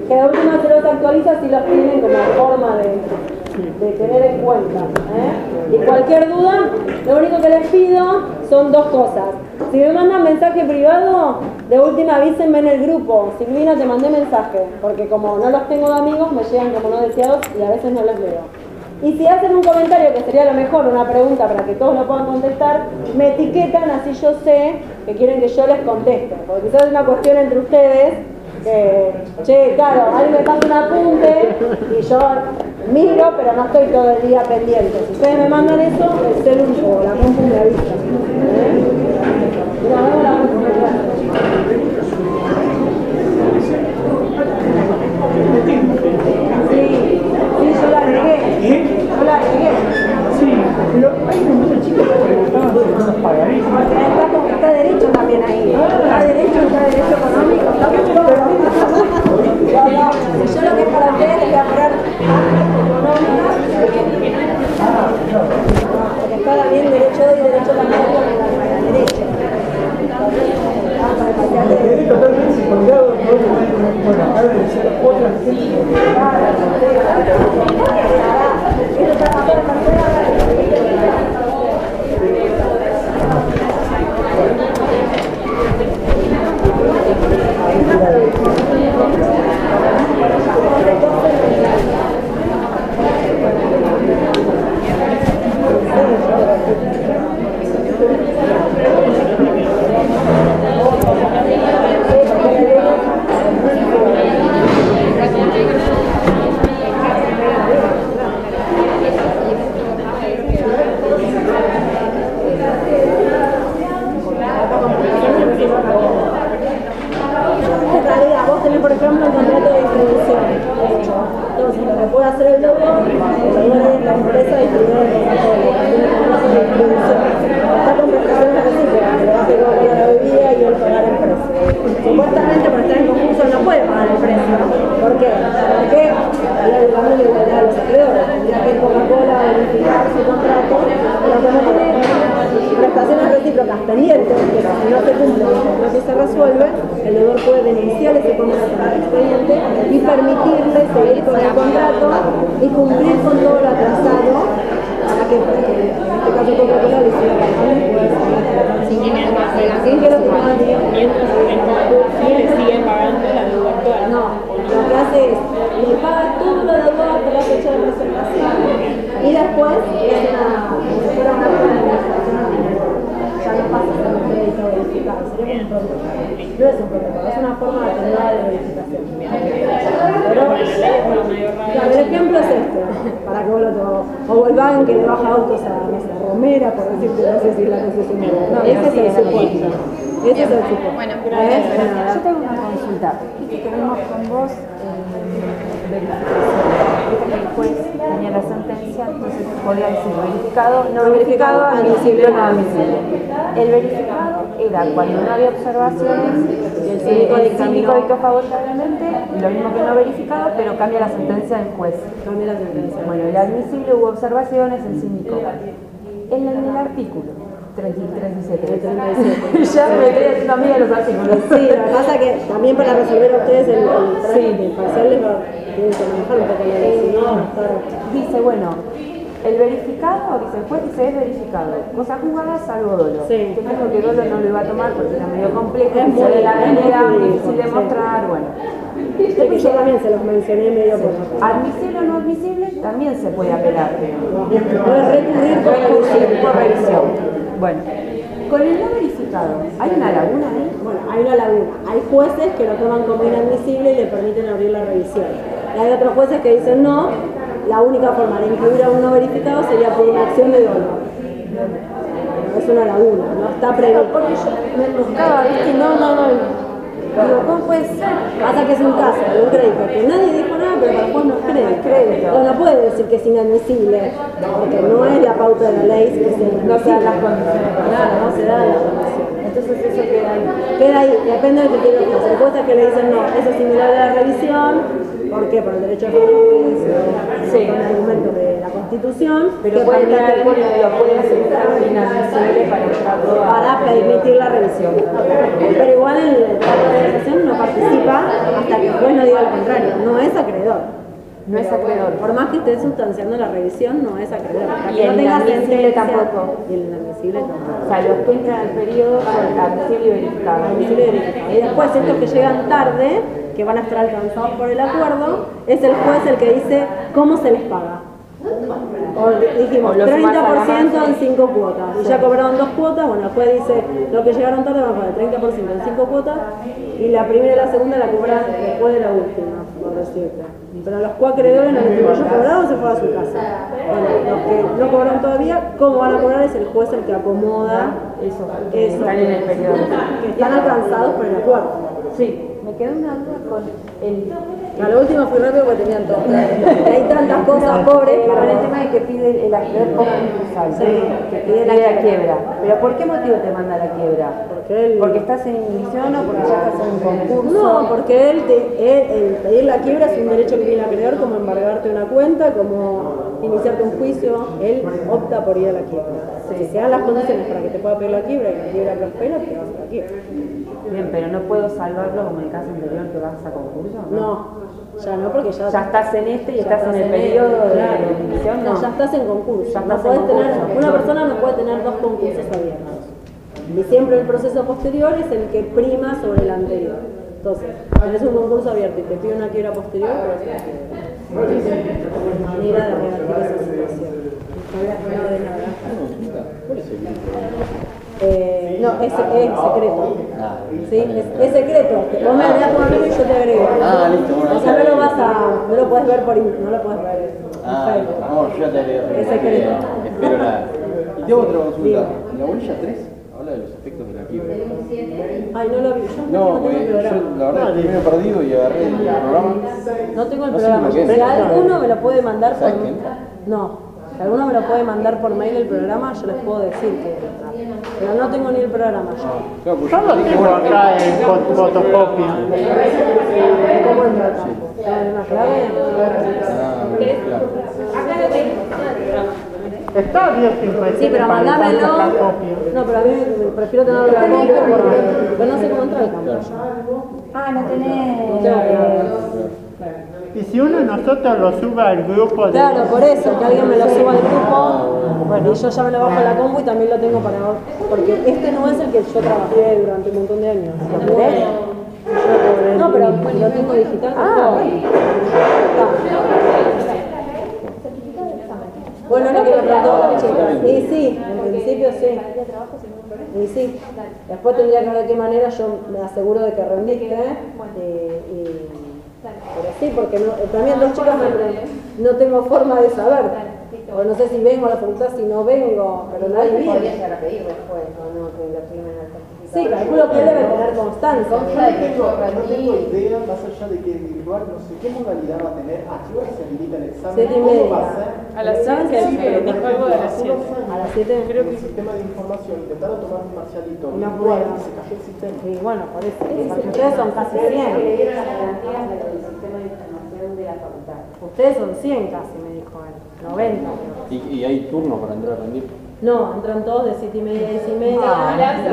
que de última se los actualiza si los tienen como forma de tener en cuenta. Y cualquier duda, lo único que les pido son dos cosas. Si me mandan mensaje privado, de última avísenme en el grupo. Silvina, te mandé mensaje, porque como no los tengo de amigos, me llegan como no deseados y a veces no los leo. Y si hacen un comentario, que sería lo mejor, una pregunta para que todos lo puedan contestar, me etiquetan, así yo sé que quieren que yo les conteste. Porque quizás es una cuestión entre ustedes, che, claro, alguien me pasa un apunte y yo miro, pero no estoy todo el día pendiente. Si ustedes me mandan eso, el celular o la compu me avisa. Mira, vemos la próxima clase. Sí, yo la agregué. Yo la agregué. Sí, pero hay un montón de chicos que preguntaban sobre unos pagarés. Porque está derecho también ahí. Está derecho económico. Yo lo que es para ustedes les voy a poner porque está también derecho y derecho también para derecho. Quedé totalmente colgado, bueno, acá deben ser otras denunciar ese contrato en el expediente y permitirle seguir con el contrato y cumplir con todo lo atrasado para que en este caso Coca-Cola le hiciera pagar sin que lo firmara. Mientras el concurso le sigue pagando la deuda actual. No, lo que hace es le paga todo lo deudor hasta la fecha de presentación y después es como si fuera una administración, ya no pasa a ser un crédito verificado, sería como un protocolo. No es un protocolo, es una forma de tener de verificación. Pero, claro, el ejemplo es este, para que vos lo tomes. O el banco que le baja autos a nuestra Romera, por decirte, no sé si la concesionaria. No, ese es el supuesto. Ese es el supuesto. Bueno, Yo tengo una consulta. Viste que vimos con vos verificación. Viste que el juez tenía la sentencia, entonces podía decir verificado, no verificado, admisible o no admisible. El verificado era cuando no había observaciones, el síndico dictó favorablemente, lo mismo que no verificado, pero cambia la sentencia del juez. Cambia la sentencia. Bueno, el admisible hubo observaciones, el síndico. En el artículo 37. Ya me estoy haciendo amiga de los artículos. Sí, lo que pasa es que también para resolver a ustedes el trámite parcial les tienen que manejar un poco la ley, si no, dice, bueno, el verificado, dice el juez, dice es verificado. Cosa jugada salvo dolo. Sí. Que dijo que dolo no lo iba a tomar porque era medio complejo, Es muy de la avenida, muy difícil de mostrar, bueno. yo también se los mencioné medio por Admisible o no admisible, también se puede apelar. puede recurrir por revisión. Bueno, con el no verificado, ¿hay una laguna ahí? Bueno, hay una laguna. Hay jueces que lo toman como inadmisible y le permiten abrir la revisión. Y hay otros jueces que dicen no, la única forma de incluir a un no verificado sería por una acción de dolo. Es una laguna, no está previsto. Porque yo me buscaba, ¿viste? No. Digo, ¿cómo puede ser? Pasa que es un caso de un crédito que nadie dijo nada, pero para el juez no es crédito. O no puede decir que es inadmisible, porque no es la pauta de la ley que se No se dan las condiciones. Claro, no se da la condición. Entonces eso queda ahí. Queda ahí, depende de que quiera el juez. Hay jueces que le dicen no, eso es similar a la revisión. ¿Por qué? Por el derecho de justicia, con el argumento de la Constitución. Pero puede estar, lo puede aceptar inadmisible para permitir la revisión. Pero igual el trato de realización no participa hasta que el juez no diga lo contrario. No es acreedor. No es acreedor. Por más que esté sustanciando la revisión, no es acreedor. Hasta Y que no el tenga inadmisible sentencia. tampoco. Y el inadmisible tampoco. O sea, los que entran al periodo son admisible y verificado. Admisible y verificado. Y después estos que llegan tarde, que van a estar alcanzados por el acuerdo, es el juez el que dice cómo se les paga. O dijimos 30% en 5 cuotas. Y ya cobraron 2 cuotas, bueno, el juez dice lo que llegaron tarde van a pagar 30% en 5 cuotas y la primera y la segunda la cobran después de la última, por decirte. Pero a los coacreedores no les digo, yo cobraron, se fue a su casa. Bueno, los que no cobraron todavía, ¿cómo van a cobrar? Es el juez el que acomoda eso están en el periodo. que están alcanzados por el acuerdo. Sí, me quedó una duda con el... A lo último fui rápido porque tenían todo. Hay tantas cosas pobres, pero el tema es que pide el acreedor concursal, que pide la quiebra. ¿Pero por qué motivo te manda la quiebra? ¿Porque estás en inhibición o porque ya estás en un concurso? No, porque el pedir la quiebra es un derecho que tiene el acreedor, como embargarte una cuenta, como iniciarte un juicio. Él opta por ir a la quiebra. Si se dan las condiciones para que te pueda pedir la quiebra y la quiebra prospera, te vas a la quiebra. Bien, pero no puedo salvarlo como en el caso anterior que vas a concurso, ¿no? No, ya no, porque ya estás en este y estás en el periodo de inhibición, no, ya estás en concurso. Ya estás no en podés tener, concurso. una persona no puede tener 2 concursos abiertos. Y siempre el proceso posterior es el que prima sobre el anterior. Entonces, tenés un concurso abierto y te pide una quiebra posterior, pero es una manera de revertir esa situación. No de nada. No, es secreto. ¿Sí? Es secreto. Vos me agregás tu amigo y yo te agrego. Listo. O sea, no lo puedes ver no lo puedes ver. No, ya te agrego. Es secreto. Espero nada. Y tengo otra consulta. ¿La bolilla 3 habla de los efectos de la quiebra? Ay, no lo vi. Yo No, tengo el yo programa. la verdad es que me he perdido y agarré el programa. No tengo el No sé programa. lo que es. Si alguno me lo puede mandar por... ¿Sabes qué entra? No. Si alguno me lo puede mandar por mail el programa, yo les puedo decir que entra. Pero no tengo ni el programa yo. Claro, pues Yo lo tengo acá en fotocopia. ¿Cómo entra acá? ¿Hay una clave? claro. Acá lo tengo. Está bien sin Sí, pero mandámelo. No, pero a mí prefiero tenerlo en la compu porque no sé cómo entrar al campo. Ah, no tenés. Y si uno de nosotros lo sube al grupo de... Claro, por eso, que alguien me lo suba al grupo. Bueno, y yo ya me lo bajo a la compu y también lo tengo para... Porque este no es el que yo trabajé durante un montón de años. ¿Lo querés? No, pero lo tengo digital. Bueno, lo que me preguntó. Y sí, en principio sí. Y sí. Después tendría que ver de qué manera yo me aseguro de que rendiste. Pero sí, porque no, también dos chicas no tengo forma de saber. O no sé si vengo a la facultad, si no vengo, pero no hay bien. Podrías llegar a pedir después, o no, que lo firmen al certificado. Sí, calculo que él debe tener constancia. No tengo idea, más allá de que es virtual, no sé qué modalidad va a tener, a qué hora se habilita el examen, 7:30. cómo va a ser. A las 7, dijo algo de las 7. A las 7. Creo que el sistema de información intentaron tomar un parcialito No virtual puedo. y se cayó el sistema. Y bueno, por eso, porque ustedes son casi 100. Le dieron las garantías del sistema de información de la facultad. Ustedes son 100 casi, me dijo él. 90. ¿Y hay turnos para entrar a rendir? No, entran todos de 7:30 a 10:30.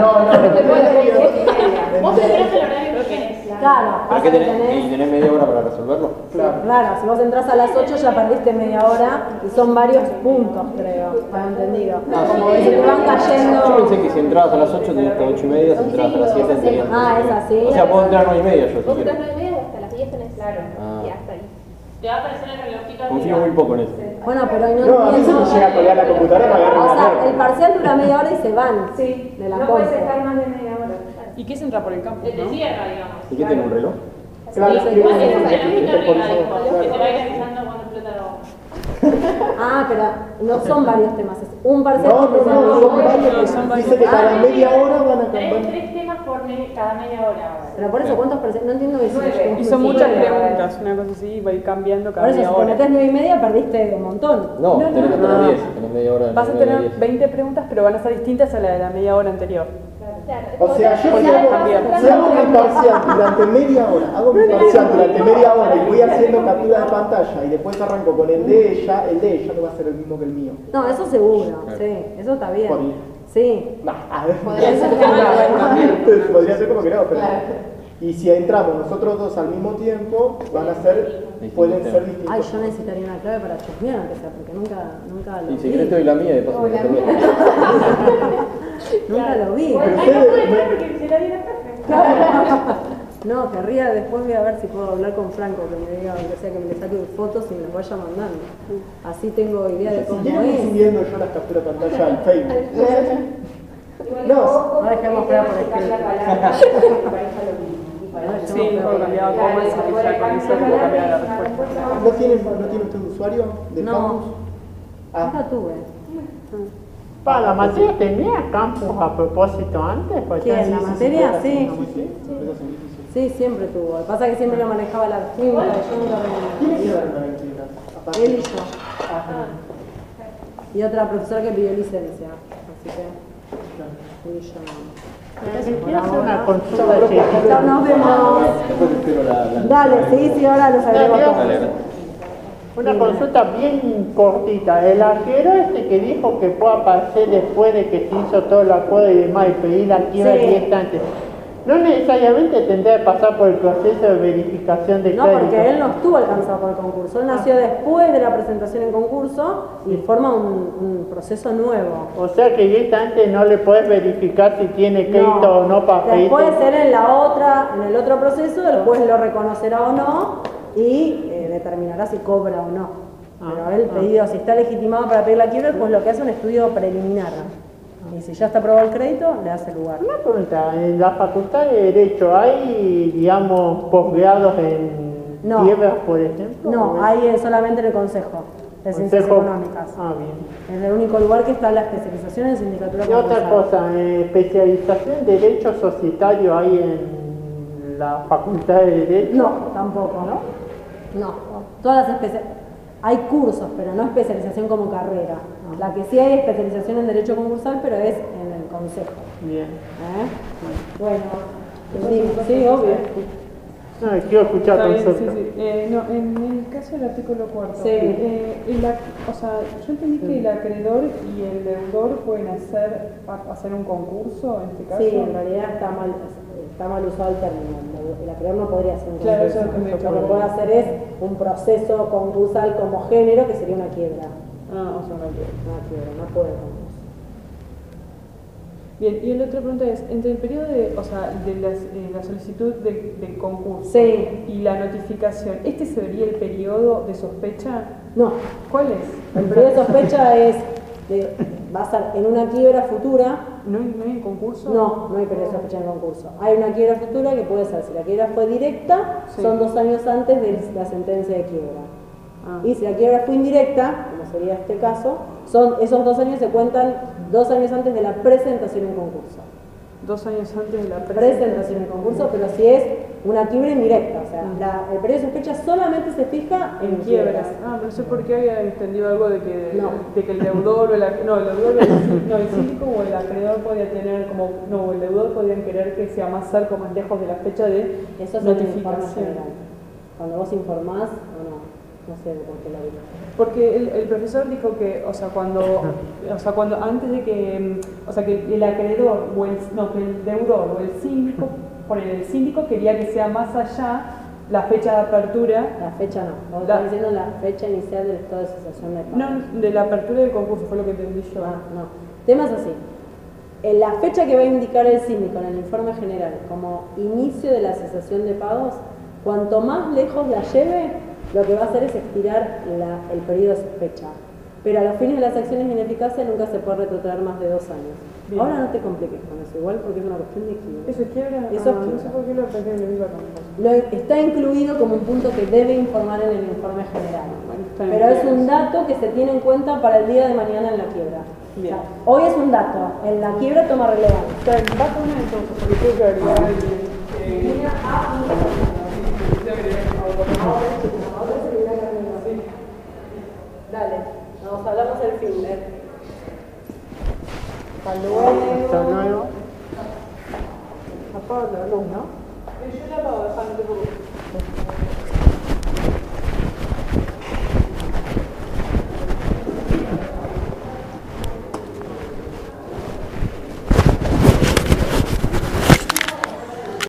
Vos tendrás el horario que tenés. Claro, ¿Para pasa qué que tenés? ¿Y tenés media hora para resolverlo? Claro, si vos entras a las 8 ya perdiste media hora y son varios puntos, creo, para entendido. Como que se te van Yo cayendo. pensé que si entrabas a las 8 tenías hasta 8:30, si entrabas a las 7 tenías... Ah, es así. O sea, puedo entrar a 9:30 yo si Vos quiero. entras 9:30 y hasta las 10 tenés. Claro. Y hasta ahí. Te va a aparecer el relojito. Confío muy poco en eso. Bueno, pero ahí no No, a mí se me llega a colgar la computadora para agarrar O una sea, el mierda. parcial dura media hora y se van Sí, de la no compu. puedes estar más de media hora. ¿Y qué es entrar por el campus? Te cierra, digamos. ¿Y qué tiene un reloj? Claro, Ese es el relojito arriba, que te va a ir avisando cuando explota la bomba. Ah, pero no son varios temas, es un parcial. No, que se son llama- varios. Dice que cada media hora van a cambiar. Tres temas por cada media hora. Pero por eso, ¿cuántos parciales? No entiendo eso. Y son muchas preguntas, una cosa así, va a ir cambiando Por cada eso, si media te hora. metés 9:30, perdiste un montón. No, tenés hasta las 10, tenés media hora. Vas a 9 a tener 10. 20 preguntas, pero van a ser distintas a la de la media hora anterior. O sea, yo Porque si hago, cambiar. si hago mi parcial durante media hora, hago mi parcial durante media hora y voy haciendo captura de pantalla y después arranco con el de ella no va a ser el mismo que el mío. No, eso seguro, sí, eso está bien. Sí. Nah, a ver. Podría ser como Podría ser como que no, pero... Y si entramos nosotros dos al mismo tiempo, van a ser, pueden ser distintos. Ay, yo necesitaría una clave para chusmear, aunque sea, porque nunca lo Y si vi. querés te doy la mía y de paso te doy. Nunca lo vi. Pero ustedes, No, querría, después voy a ver si puedo hablar con Franco, que me diga, aunque sea que me le saque fotos y me las vaya mandando. Así tengo idea de si cómo quieren ir es. subiendo yo las capturas de pantalla al Facebook. No, No dejemos fuera por escrito. Sí, puedo cambiar comas y ya con eso puedo cambiar la respuesta. ¿no tiene usted un usuario de No. campus? Nunca tuve. Para la materia tenía campus a propósito antes. Pues ¿Quién? ¿La materia? Sí. Sí. Sí, siempre tuvo. Lo que pasa es que siempre lo manejaba la química, yo nunca ¿Quién me... era la actividad? Aparte- Él y yo. Y otra profesora que pidió licencia. Así que... Él y yo no. Quiero hacer una consulta chiquita. Chao, nos vemos. Después espero la... Dale, sí, ahora lo sabremos Dale, todo. Dale, gracias. Una consulta bien cortita. El arquero este que dijo que puede aparecer después de que se hizo todo el acuerdo y demás y pedir la quiebra Sí. directamente. No necesariamente tendría que pasar por el proceso de verificación de No, crédito. porque él no estuvo alcanzado por el concurso. Él nació después de la presentación en concurso y forma un proceso nuevo. O sea que directamente no le puedes verificar si tiene crédito o no para pedir. Después él en el otro proceso, el juez lo reconocerá o no y determinará si cobra o no. Pero el pedido, si está legitimado para pedir la quiebra, pues lo que hace es un estudio preliminar. Y si ya está aprobado el crédito, le hace lugar. Una pregunta, en la Facultad de Derecho hay, digamos, posgrados en No. quiebras, por ejemplo? No, ¿O hay solamente en el Consejo de Ciencias Consejo? Económicas. Ah, bien. Es el único lugar que está la especialización en sindicatura Y otra concursal. cosa, especialización en Derecho Societario hay en la Facultad de Derecho. No, tampoco. No. Todas las hay cursos, pero no especialización como carrera. La que sí hay especialización en Derecho Concursal, pero es en el Consejo. Bien. Bueno, sí, obvio. No, quiero escuchar Está bien, consulta. sí, sí. No, en el caso caso del artículo 4, Sí. o sea, yo entendí que el acreedor y el deudor pueden hacer un concurso en este caso. Sí, en realidad está mal usado el término. El acreedor no podría hacer un concurso. Claro, eso es lo que me Lo que puede hacer es un proceso concursal como género, que sería una quiebra. Ah, o sea, una quiebra. Una quiebra, no puede concurso. Bien, y la otra pregunta es, entre el periodo de, o sea, de la solicitud del concurso Sí. y la notificación, ¿este se vería el periodo de sospecha? No. ¿Cuál es? El periodo de sospecha es va a ser en una quiebra futura. ¿No hay concurso? No hay periodo de sospecha en concurso. Hay una quiebra futura que puede ser, si la quiebra fue directa, Sí. son 2 años antes de la sentencia de quiebra. Ah. Y si la quiebra fue indirecta, como sería este caso, esos 2 años se cuentan 2 años antes de la presentación en concurso. 2 años antes de la Presentación en concurso, pero si es una quiebra indirecta, o sea, el periodo de sospecha solamente se fija en quiebras. Ah, pero no sé por qué había entendido algo de que el deudor o el síndico o el acreedor podía tener el deudor podían querer que sea más cerca o más lejos de la fecha de Eso es el informe notificación. general. Cuando vos informás, no sé por qué lo digo. Porque el profesor dijo que, cuando antes de que, que el acreedor que el deudor o el síndico quería que sea más allá la fecha de apertura. La fecha no. Vos estás diciendo la fecha inicial del estado de cesación de pago. No, de la apertura del concurso, fue lo que entendí yo. No. Tema es así. En la fecha que va a indicar el síndico en el informe general como inicio de la cesación de pagos, cuanto más lejos la lleve, lo que va a hacer es estirar el periodo de sospecha. Pero a los fines de las acciones de ineficacia nunca se puede retrotraer más de 2 años. Bien. Ahora no te compliques con eso, igual porque es una cuestión de quiebra. ¿Eso es quiebra? Eso es No quiebra. sé por qué lo pensé que lo iba a contar. Está incluido como un punto que debe informar en el informe general. está bien. Pero es un dato que se tiene en cuenta para el día de mañana en la quiebra. Bien. O sea, hoy es un dato, en la quiebra toma relevancia. Está bien, va con entonces, porque creo que agregar Línea A.